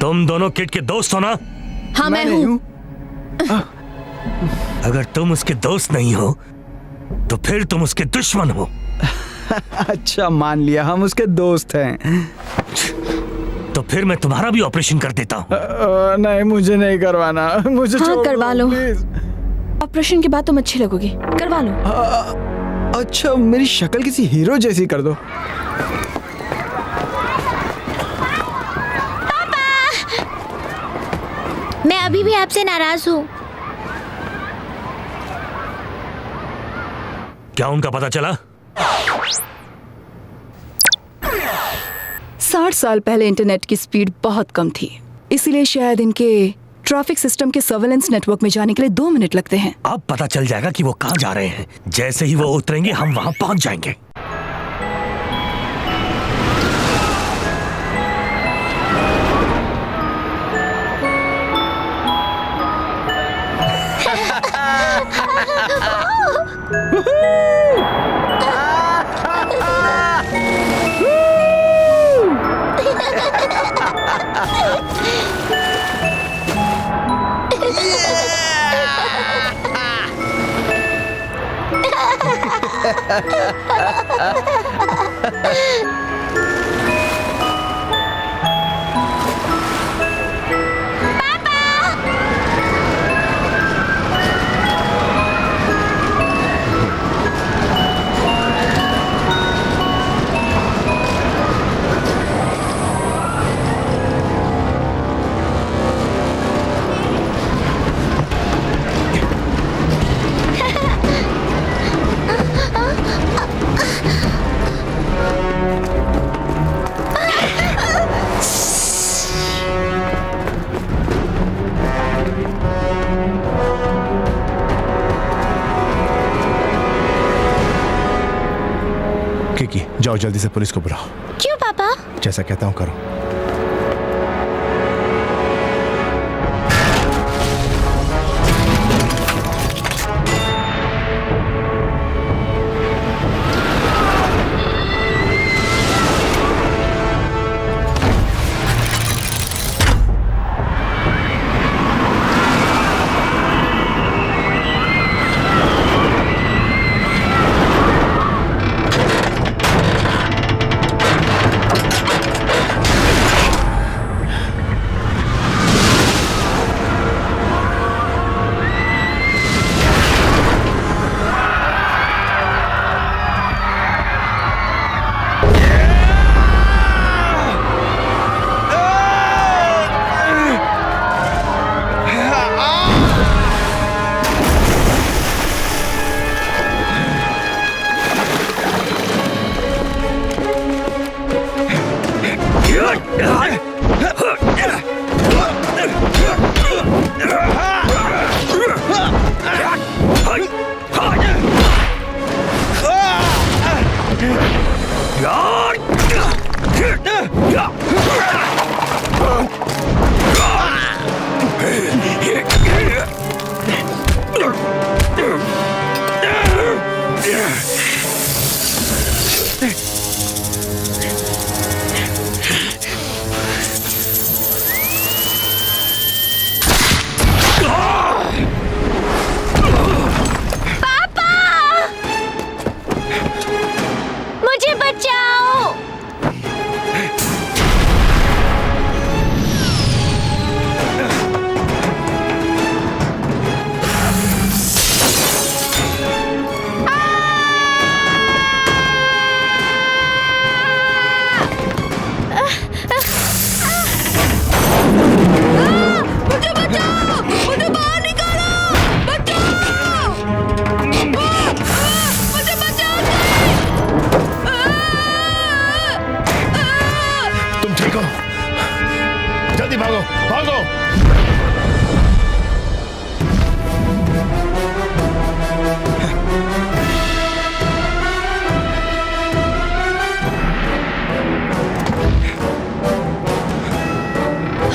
Speaker 8: तुम दोनों किड के दोस्त हो ना?
Speaker 13: हाँ, मैं हूँ।
Speaker 8: अगर तुम उसके दोस्त नहीं हो तो फिर तुम उसके दुश्मन हो।
Speaker 12: अच्छा, मान लिया, हम उसके दोस्त हैं।
Speaker 8: तो फिर मैं तुम्हारा भी ऑपरेशन कर देता हूँ।
Speaker 12: नहीं, मुझे नहीं करवाना। मुझे
Speaker 13: हाँ, करवा लो।
Speaker 12: प्लीज।
Speaker 13: ऑपरेशन के बाद तुम अच्छी लगोगी, करवा लो।
Speaker 12: अच्छा, मेरी शक्ल किसी हीरो जैसी कर दो।
Speaker 9: मैं अभी भी आपसे नाराज हूँ।
Speaker 8: क्या उनका पता चला?
Speaker 13: 60 साल पहले इंटरनेट की स्पीड बहुत कम थी, इसीलिए शायद इनके ट्रैफिक सिस्टम के सर्वेलेंस नेटवर्क में जाने के लिए 2 मिनट लगते हैं।
Speaker 8: अब पता चल जाएगा कि वो कहाँ जा रहे हैं। जैसे ही वो उतरेंगे हम वहां पहुंच जाएंगे।
Speaker 3: किकी, जाओ जल्दी से पुलिस को बुलाओ।
Speaker 9: क्यों पापा?
Speaker 3: जैसा कहता हूँ करो।
Speaker 9: मुझे बचाओ।
Speaker 3: जल्दी भागो भागो।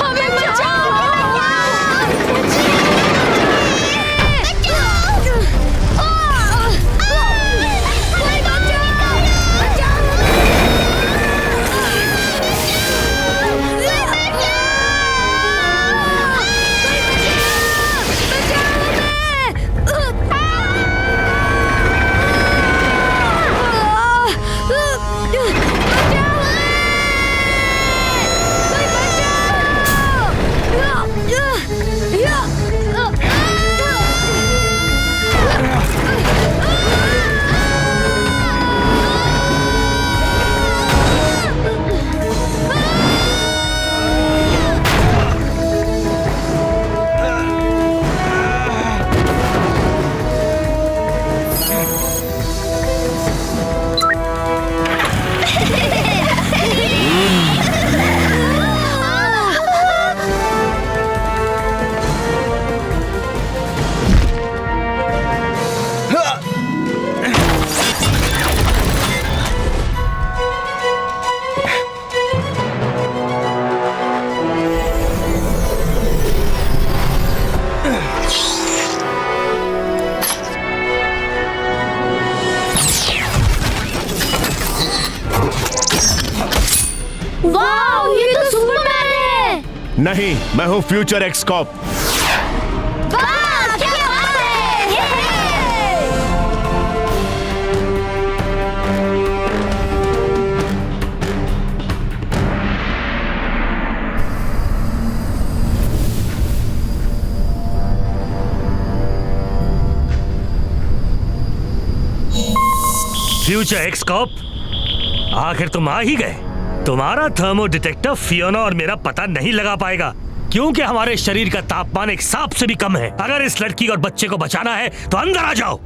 Speaker 9: हमें बचाओ। वाओ, ये तो सुपरमैन है।
Speaker 3: नहीं, मैं हूँ फ्यूचर एक्स कॉप।
Speaker 9: वाह, क्या बात है।
Speaker 8: फ्यूचर एक्स कॉप, आखिर तुम आ ही गए। तुम्हारा थर्मो डिटेक्टर फियोना और मेरा पता नहीं लगा पाएगा, क्योंकि हमारे शरीर का तापमान एक सांप से भी कम है। अगर इस लड़की और बच्चे को बचाना है तो अंदर आ जाओ।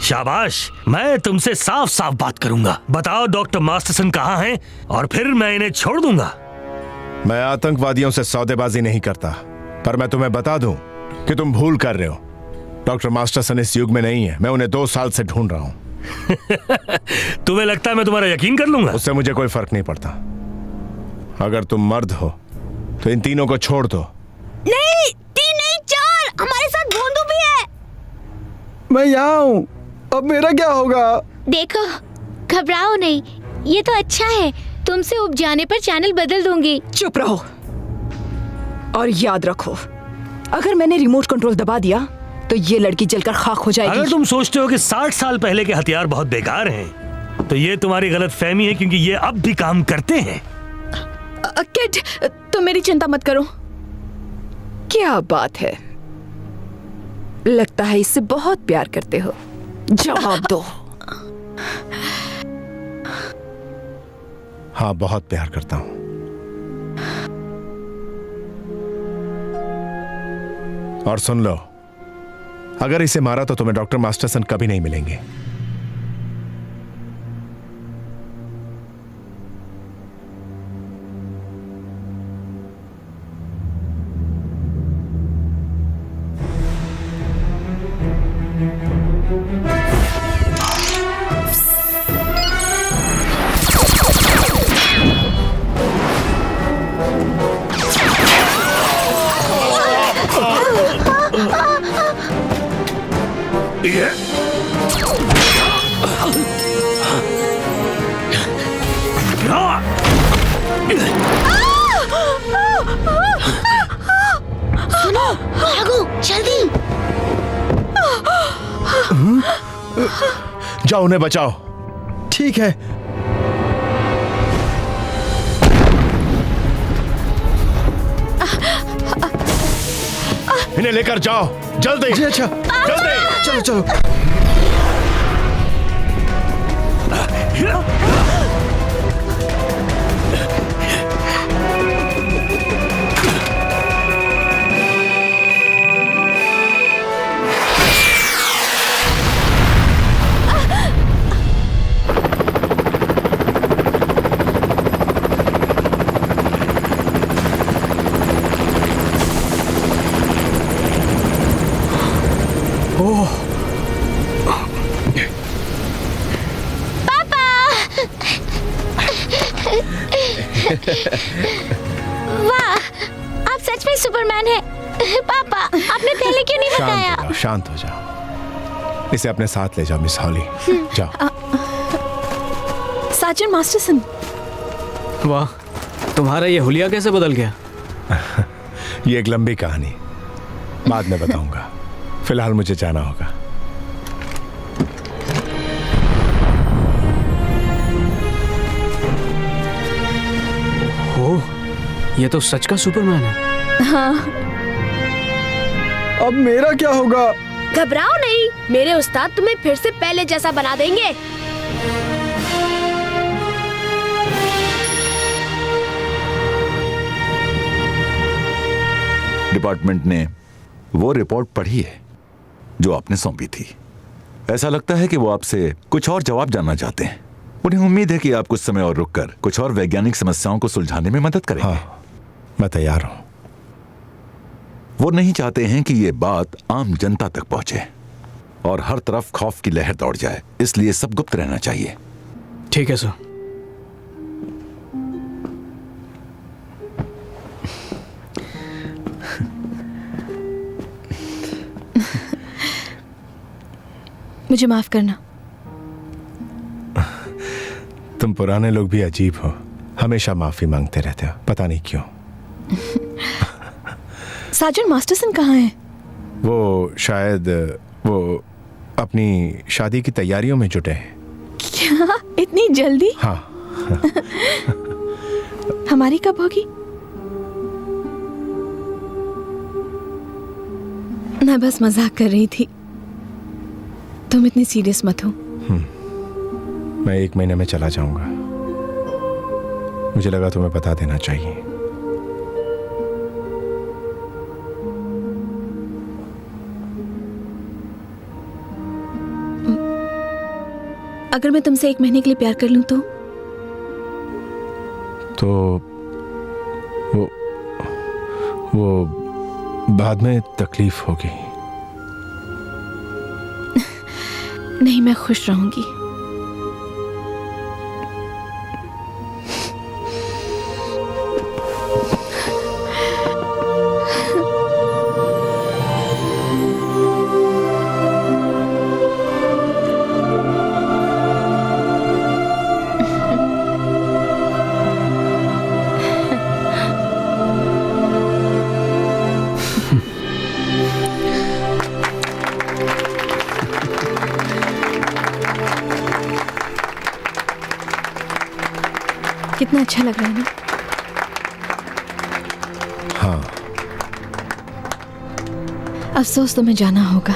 Speaker 8: शाबाश, मैं तुमसे साफ साफ बात करूंगा। बताओ डॉक्टर मास्टरसन कहाँ हैं और फिर मैं इन्हें छोड़ दूंगा।
Speaker 3: मैं आतंकवादियों से सौदेबाजी नहीं करता, पर मैं तुम्हें बता दूं कि तुम भूल कर रहे हो। डॉक्टर मास्टरसन इस युग में नहीं है। मैं उन्हें 2 साल से ढूंढ रहा हूं।
Speaker 8: तुम्हें लगता है मैं तुम्हारा यकीन कर लूंगा?
Speaker 3: उससे मुझे कोई फर्क नहीं पड़ता। अगर तुम मर्द हो तो इन तीनों को छोड़ दो।
Speaker 11: नहीं, 3 नहीं 4, हमारे साथ भोंदू भी है।
Speaker 12: मैं यहाँ हूँ, अब मेरा क्या होगा?
Speaker 9: देखो, घबराओ नहीं, ये तो अच्छा है। तुमसे उब जाने पर चैनल बदल दूंगी।
Speaker 13: चुप रहो और याद रखो, अगर मैंने रिमोट कंट्रोल दबा दिया तो ये लड़की जलकर खाक हो जाएगी।
Speaker 8: अगर तुम सोचते हो कि 60 साल पहले के हथियार बहुत बेकार हैं, तो ये तुम्हारी गलत फहमी है, क्योंकि ये अब भी काम करते हैं।
Speaker 13: किड, तुम मेरी चिंता मत करो। क्या बात है, लगता है इससे बहुत प्यार करते हो। जवाब दो।
Speaker 3: हाँ, बहुत प्यार करता हूं। और सुन लो, अगर इसे मारा तो तुम्हें डॉक्टर मास्टरसन कभी नहीं मिलेंगे।
Speaker 9: सुनो, भागो जल्दी।
Speaker 3: जाओ, उन्हें बचाओ।
Speaker 12: ठीक है।
Speaker 3: इन्हें लेकर जाओ, जल्दी।
Speaker 12: जी अच्छा,
Speaker 3: जल्दी।
Speaker 12: चलो चलो।
Speaker 9: वाह, आप सच में सुपरमैन हैं। पापा, आपने पहले क्यों नहीं बताया?
Speaker 3: शांत हो जाओ। इसे अपने साथ ले जाओ मिस हॉली। जाओ।
Speaker 13: साजन मास्टरसन।
Speaker 7: वाह, तुम्हारा ये हुलिया कैसे बदल गया?
Speaker 3: ये एक लंबी कहानी, बाद में बताऊंगा। फिलहाल मुझे जाना होगा।
Speaker 7: ओह, ये तो सच का सुपरमैन है।
Speaker 13: हाँ।
Speaker 12: अब मेरा क्या होगा?
Speaker 11: घबराओ नहीं, मेरे उस्ताद तुम्हें फिर से पहले जैसा बना देंगे।
Speaker 10: डिपार्टमेंट ने वो रिपोर्ट पढ़ी है जो आपने सौंपी थी। ऐसा लगता है कि वो आपसे कुछ और जवाब जानना चाहते हैं। उन्हें उम्मीद है कि आप कुछ समय और रुककर कुछ और वैज्ञानिक समस्याओं को सुलझाने में मदद करेंगे।
Speaker 3: हाँ, मैं तैयार हूं।
Speaker 10: वो नहीं चाहते हैं कि ये बात आम जनता तक पहुंचे और हर तरफ खौफ की लहर दौड़ जाए, इसलिए सब गुप्त रहना चाहिए।
Speaker 7: ठीक है सर।
Speaker 13: मुझे माफ करना।
Speaker 3: तुम पुराने लोग भी अजीब हो, हमेशा माफी मांगते रहते हो, पता नहीं क्यों।
Speaker 13: साजन मास्टरसन कहाँ हैं?
Speaker 3: वो शायद वो अपनी शादी की तैयारियों में जुटे हैं।
Speaker 13: क्या इतनी जल्दी?
Speaker 3: हाँ।
Speaker 13: हमारी कब होगी? मैं बस मजाक कर रही थी, तुम इतनी सीरियस मत हो।
Speaker 3: मैं 1 महीने में चला जाऊंगा। मुझे लगा तुम्हें बता देना चाहिए।
Speaker 13: अगर मैं तुमसे 1 महीने के लिए प्यार कर लूं तो
Speaker 3: वो बाद में तकलीफ होगी।
Speaker 13: नहीं, मैं खुश रहूंगी। कितना अच्छा लग रहा है ना?
Speaker 3: हाँ।
Speaker 13: अफसोस तुम्हें जाना होगा।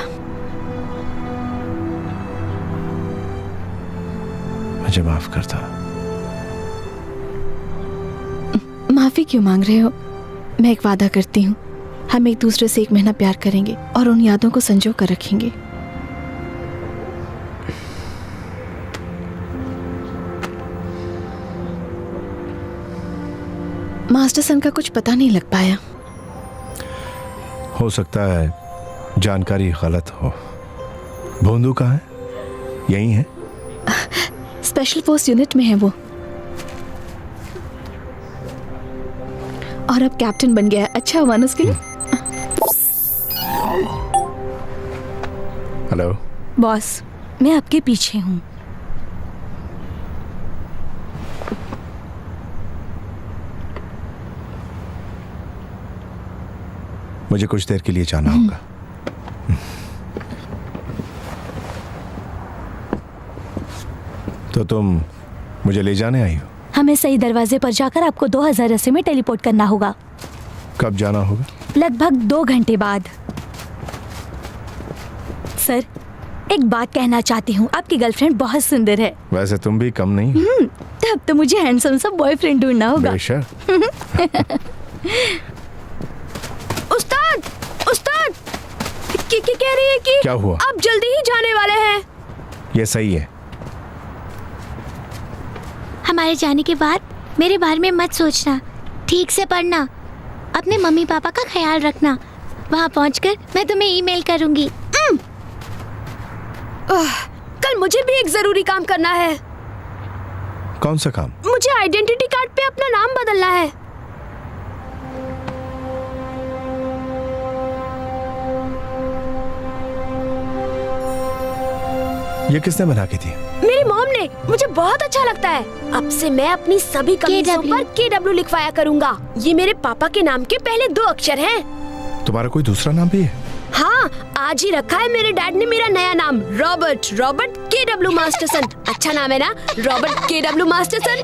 Speaker 3: मुझे माफ कर दो।
Speaker 13: माफी क्यों मांग रहे हो? मैं एक वादा करती हूँ, हम एक दूसरे से 1 महीना प्यार करेंगे और उन यादों को संजो कर रखेंगे। मास्टरसन का कुछ पता नहीं लग पाया।
Speaker 3: हो सकता है जानकारी गलत हो। भोंदू कहाँ है? यहीं है?
Speaker 13: स्पेशल फोर्स यूनिट में है वो, और अब कैप्टन बन गया है। अच्छा हुआ ना उसके लिए।
Speaker 3: हेलो
Speaker 5: बॉस, मैं आपके पीछे हूँ।
Speaker 3: मुझे कुछ देर के लिए जाना होगा। तो तुम मुझे ले जाने आई हो?
Speaker 5: हमें सही दरवाजे पर जाकर आपको 2080 में टेलीपोर्ट करना होगा।
Speaker 3: कब जाना होगा?
Speaker 5: लगभग 2 घंटे बाद। सर, एक बात कहना चाहती हूँ, आपकी गर्लफ्रेंड बहुत सुंदर है।
Speaker 3: वैसे तुम भी कम नहीं हो।
Speaker 5: तब तो मुझे हैंडसम सा बॉयफ्रेंड ढूंढना होगा।
Speaker 3: बेशक।
Speaker 11: उस्ताद कह रही है कि
Speaker 3: क्या हुआ?
Speaker 11: आप जल्दी ही जाने वाले हैं।
Speaker 3: ये सही है।
Speaker 9: हमारे जाने के बाद मेरे बारे में मत सोचना, ठीक से पढ़ना, अपने मम्मी पापा का ख्याल रखना। वहाँ पहुँचकर मैं तुम्हें ईमेल करूँगी।
Speaker 11: कल मुझे भी एक जरूरी काम करना है।
Speaker 3: कौन सा काम?
Speaker 11: मुझे आइडेंटिटी कार्ड पे अपना नाम बदलना है।
Speaker 3: ये किसने बना के दी?
Speaker 11: मेरी मॉम ने। मुझे बहुत अच्छा लगता है। अब से मैं अपनी सभी कमीजों पर KW लिखवाया करूंगा। ये मेरे पापा के नाम के पहले 2 अक्षर हैं।
Speaker 3: तुम्हारा कोई दूसरा नाम भी है?
Speaker 11: हाँ, आज ही रखा है मेरे डैड ने मेरा नया नाम, रॉबर्ट KW मास्टरसन। अच्छा नाम है ना, रॉबर्ट KW मास्टरसन।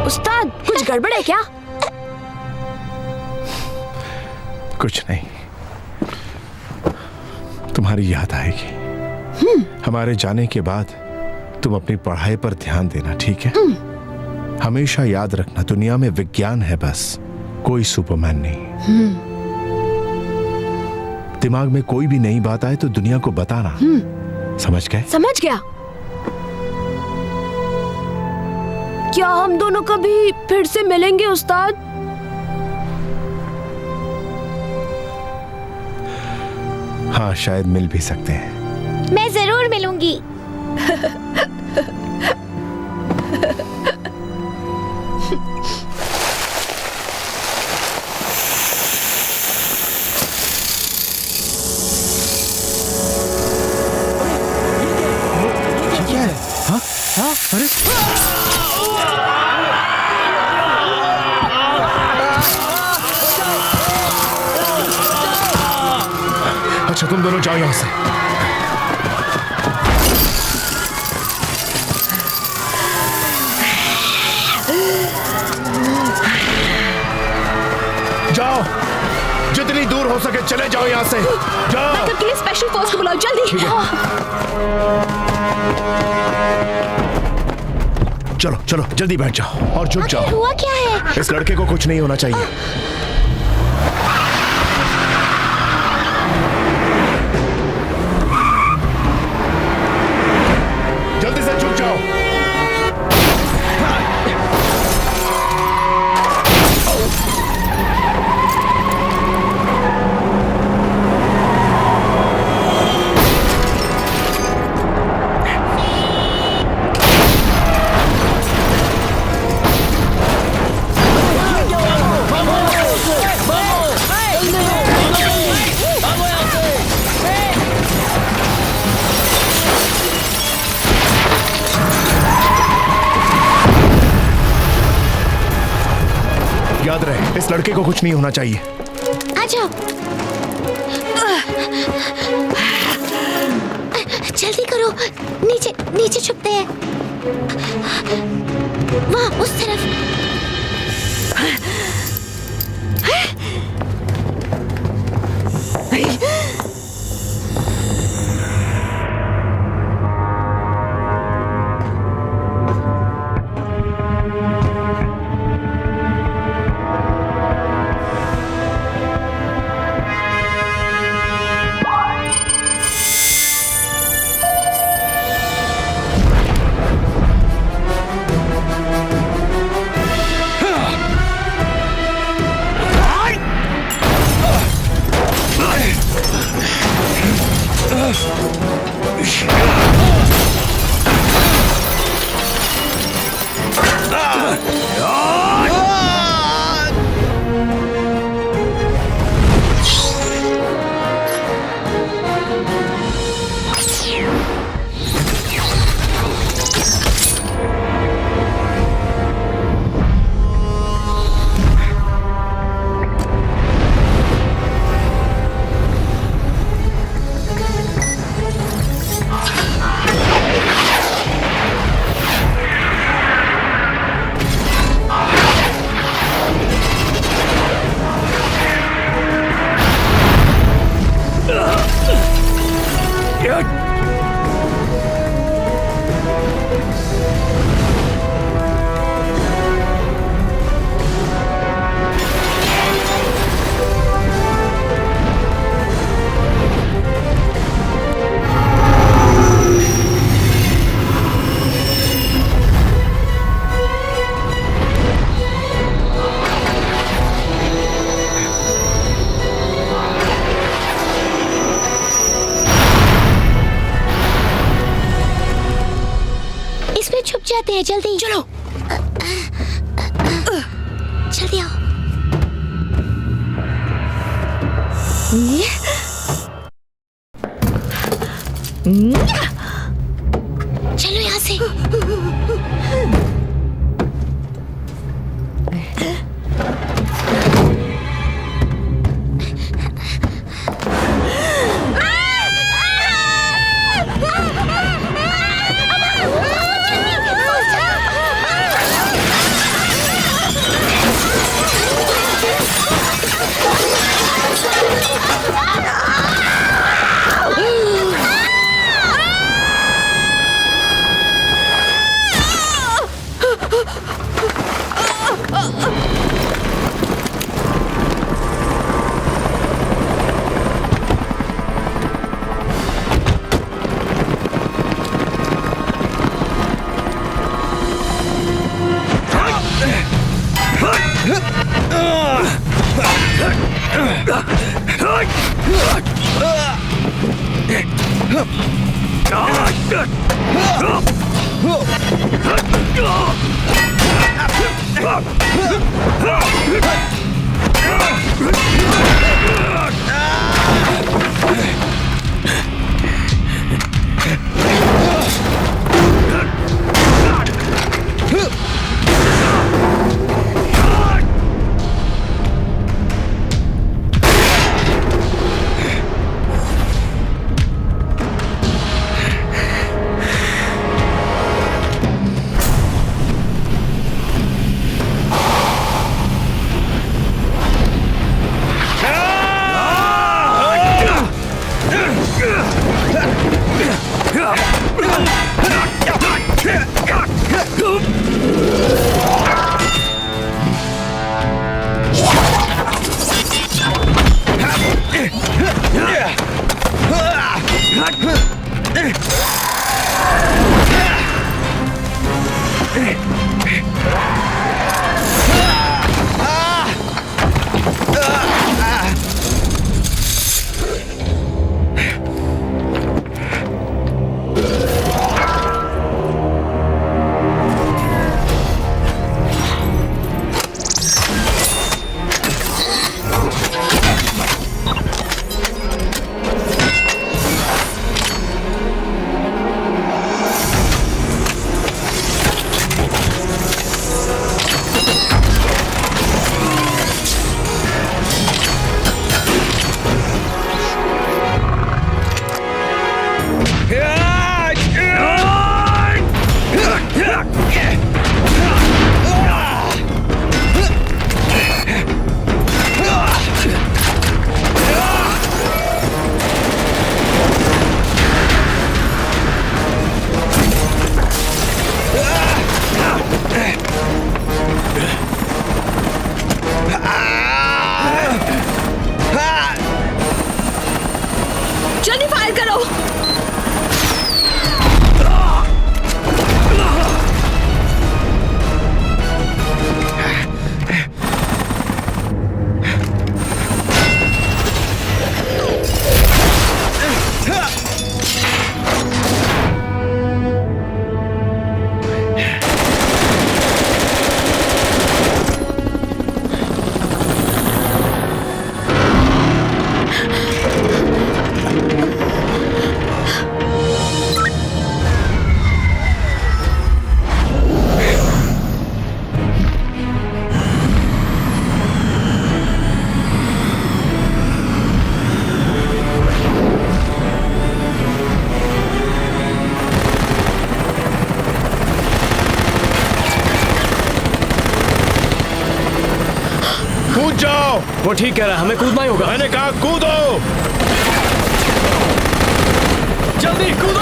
Speaker 11: उस्ताद, कुछ गड़बड़ है क्या?
Speaker 3: कुछ नहीं, तुम्हारी याद आएगी। हमारे जाने के बाद तुम अपनी पढ़ाई पर ध्यान देना, ठीक है? हमेशा याद रखना, दुनिया में विज्ञान है बस, कोई सुपरमैन नहीं। दिमाग में कोई भी नई बात आए तो दुनिया को बताना। समझ गए?
Speaker 11: समझ गया। क्या हम दोनों कभी फिर से मिलेंगे उस्ताद?
Speaker 3: हाँ, शायद मिल भी सकते हैं।
Speaker 9: मैं जरूर मिलूंगी।
Speaker 12: क्या है?
Speaker 3: अच्छा तुम दोनों जाओ यहां से। जाओ, जितनी दूर हो सके चले जाओ यहां से। जाओ।
Speaker 11: बैकअप के लिए स्पेशल फोर्स को बुलाओ जल्दी।
Speaker 3: चलो चलो जल्दी बैठ जाओ और झुक जाओ।
Speaker 9: हुआ क्या है?
Speaker 3: इस लड़के को कुछ नहीं होना चाहिए। जल्दी से झुक जाओ। याद रहे, इस लड़के को कुछ नहीं होना चाहिए।
Speaker 9: आ जाओ। जल्दी करो, नीचे नीचे छुपते हैं। वहाँ उस तरफ। छुप जाते हैं, जल्दी चलो। जल्दी आओ। चलो यहाँ से।
Speaker 11: जल्दी फायर करो।
Speaker 3: कूद जाओ।
Speaker 7: वो ठीक कह रहा है, हमें कूदना ही होगा।
Speaker 3: मैंने कहा कूदो।
Speaker 7: जल्दी कूदो।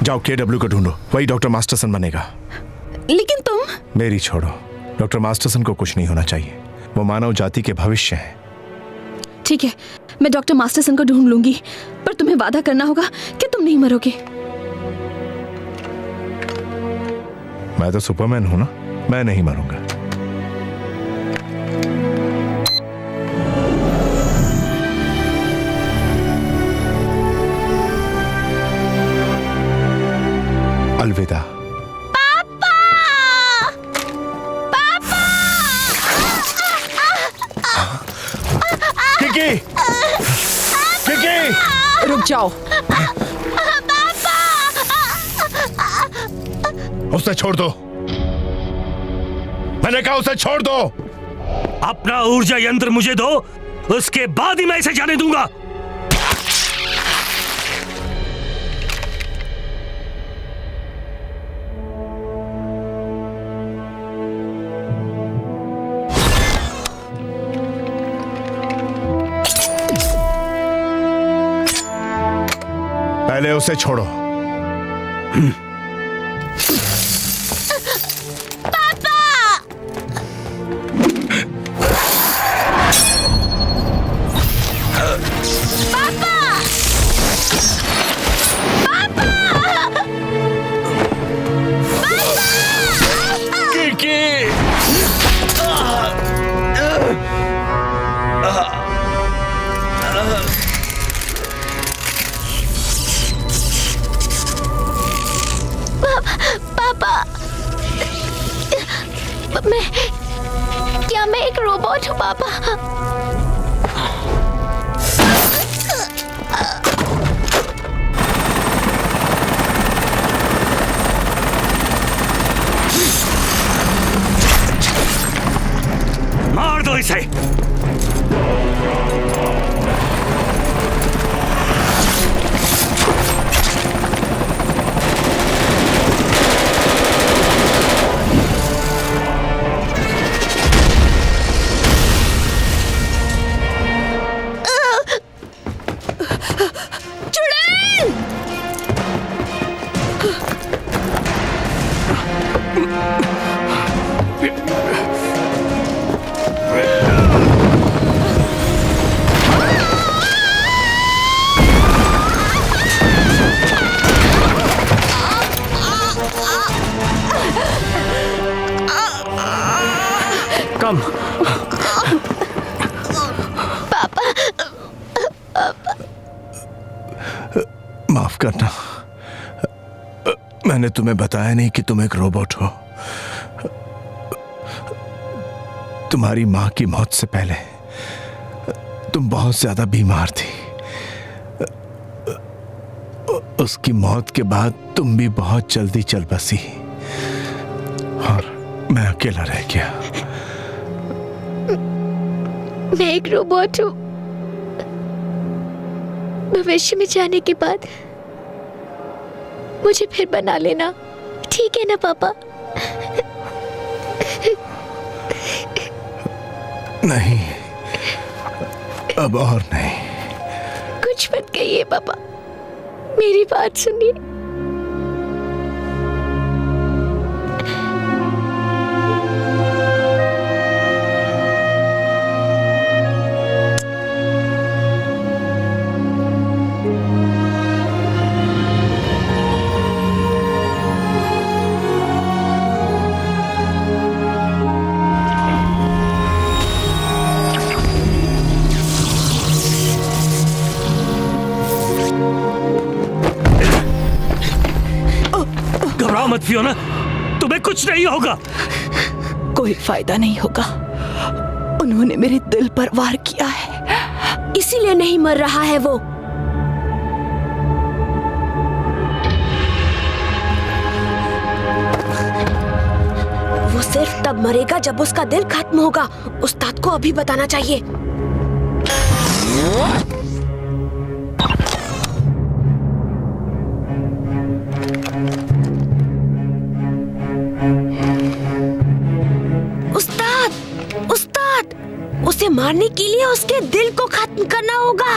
Speaker 3: जाओ KW को ढूंढो, वही डॉक्टर मास्टरसन बनेगा।
Speaker 13: लेकिन तुम।
Speaker 3: मेरी छोड़ो, डॉक्टर मास्टरसन को कुछ नहीं होना चाहिए। वो मानव जाति के भविष्य हैं।
Speaker 13: ठीक है, मैं डॉक्टर मास्टरसन को ढूंढ लूंगी, पर तुम्हें वादा करना होगा कि तुम नहीं मरोगे।
Speaker 3: मैं तो सुपरमैन हूं ना, मैं नहीं मरूंगा। अलविदा। किकी! किकी!
Speaker 13: रुक जाओ।
Speaker 3: उसे छोड़ दो। मैंने कहा उसे छोड़ दो।
Speaker 8: अपना ऊर्जा यंत्र मुझे दो, उसके बाद ही मैं इसे जाने दूंगा।
Speaker 3: पहले उसे छोड़ो।
Speaker 9: क्या मैं एक रोबोट हूँ पापा?
Speaker 8: मार दो इसे।
Speaker 3: माफ करना, मैंने तुम्हें बताया नहीं कि तुम एक रोबोट हो। तुम्हारी मां की मौत से पहले तुम बहुत ज्यादा बीमार थी। उसकी मौत के बाद तुम भी बहुत जल्दी चल बसी और मैं अकेला रह गया।
Speaker 9: मैं एक रोबोट हूँ। भविष्य में जाने के बाद मुझे फिर बना लेना, ठीक है ना पापा?
Speaker 3: नहीं, अब और नहीं।
Speaker 9: कुछ मत कहिए पापा, मेरी बात सुनिए।
Speaker 8: घबराओ मत फियोना, तुम्हें कुछ नहीं होगा।
Speaker 13: कोई फायदा नहीं होगा, उन्होंने मेरे दिल पर वार किया है।
Speaker 11: इसीलिए नहीं मर रहा है वो। वो सिर्फ तब मरेगा जब उसका दिल खत्म होगा। उस्ताद को अभी बताना चाहिए। उस्ताद, उस्ताद, उसे मारने के लिए उसके दिल को खत्म करना होगा।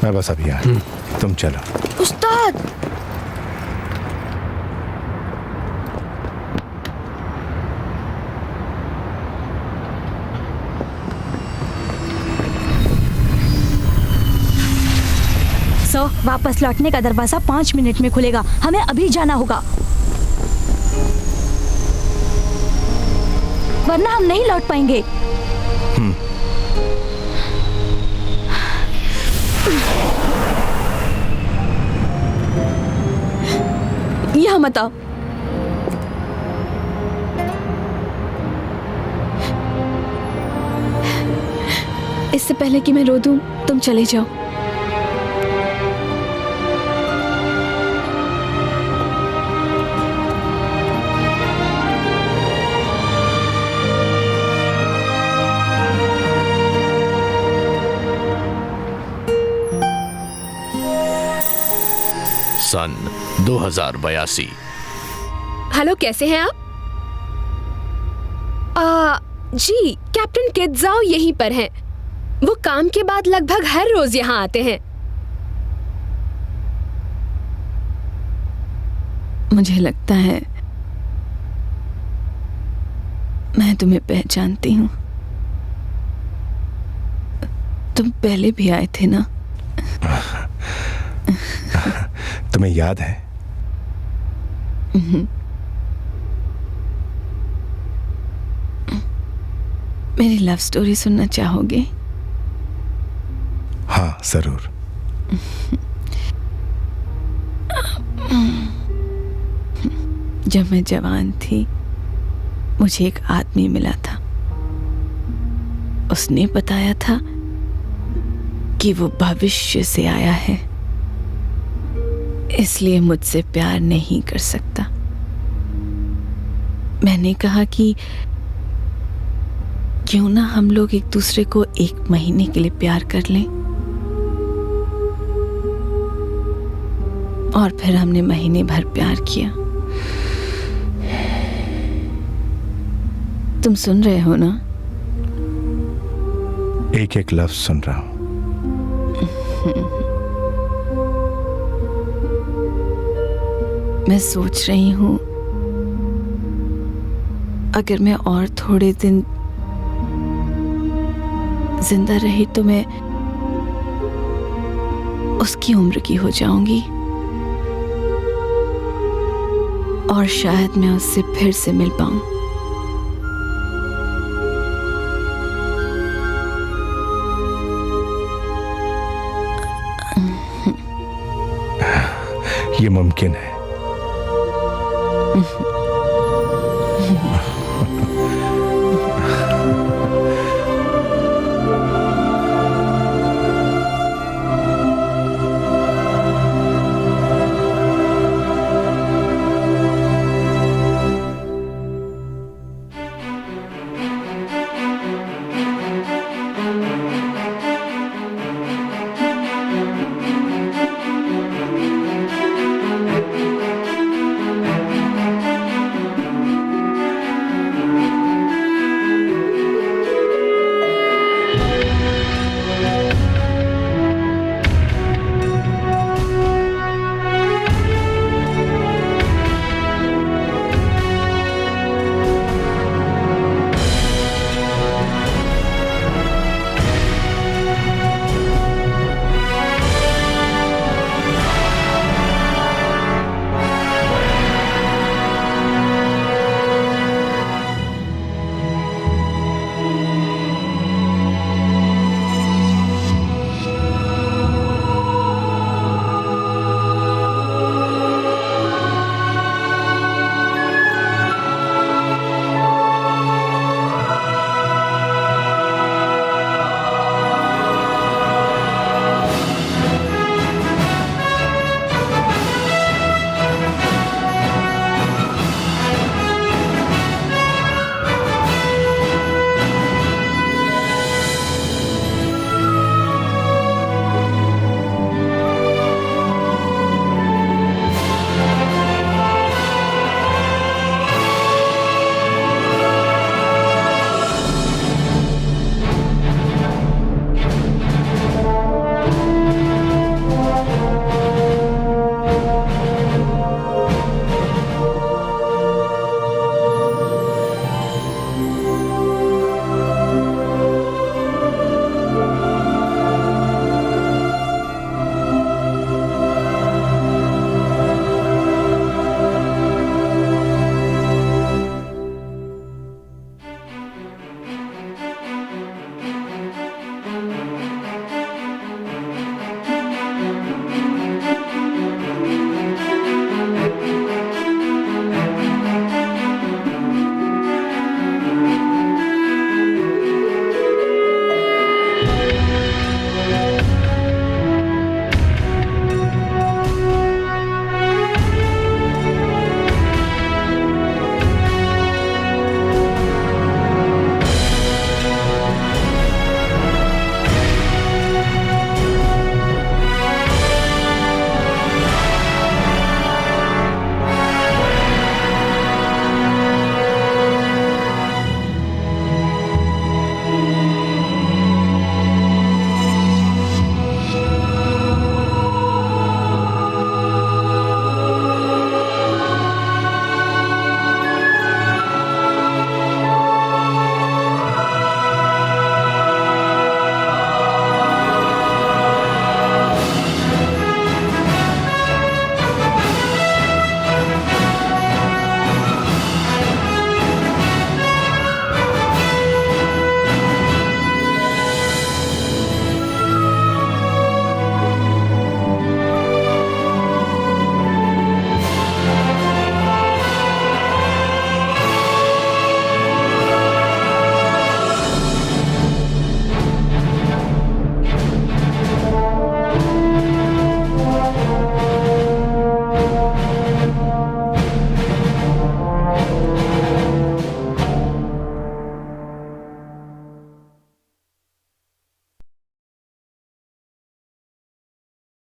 Speaker 3: मैं बस अभी आया, तुम चलो।
Speaker 11: उस्ताद,
Speaker 5: वापस लौटने का दरवाजा 5 मिनट में खुलेगा। हमें अभी जाना होगा, वरना हम नहीं लौट पाएंगे।
Speaker 13: यहाँ मत आओ। इससे पहले कि मैं रो दूं, तुम चले जाओ।
Speaker 1: सन 2082।
Speaker 11: हेलो, कैसे हैं आप? जी, कैप्टन किडजाओ यहीं पर हैं। वो काम के बाद लगभग हर रोज यहाँ आते हैं।
Speaker 13: मुझे लगता है मैं तुम्हें पहचानती हूँ। तुम पहले भी आए थे ना?
Speaker 3: तुम्हें याद है?
Speaker 13: मेरी लव स्टोरी सुनना चाहोगे?
Speaker 3: हाँ, जरूर।
Speaker 13: जब मैं जवान थी, मुझे एक आदमी मिला था। उसने बताया था कि वो भविष्य से आया है, इसलिए मुझसे प्यार नहीं कर सकता। मैंने कहा कि क्यों ना हम लोग एक दूसरे को 1 महीने के लिए प्यार कर लें। और फिर हमने महीने भर प्यार किया। तुम सुन रहे हो ना?
Speaker 3: एक एक लफ्ज सुन रहा हूं।
Speaker 13: मैं सोच रही हूं, अगर मैं और थोड़े दिन जिंदा रही तो मैं उसकी उम्र की हो जाऊंगी और शायद मैं उससे फिर से मिल पाऊं।
Speaker 3: ये मुमकिन है।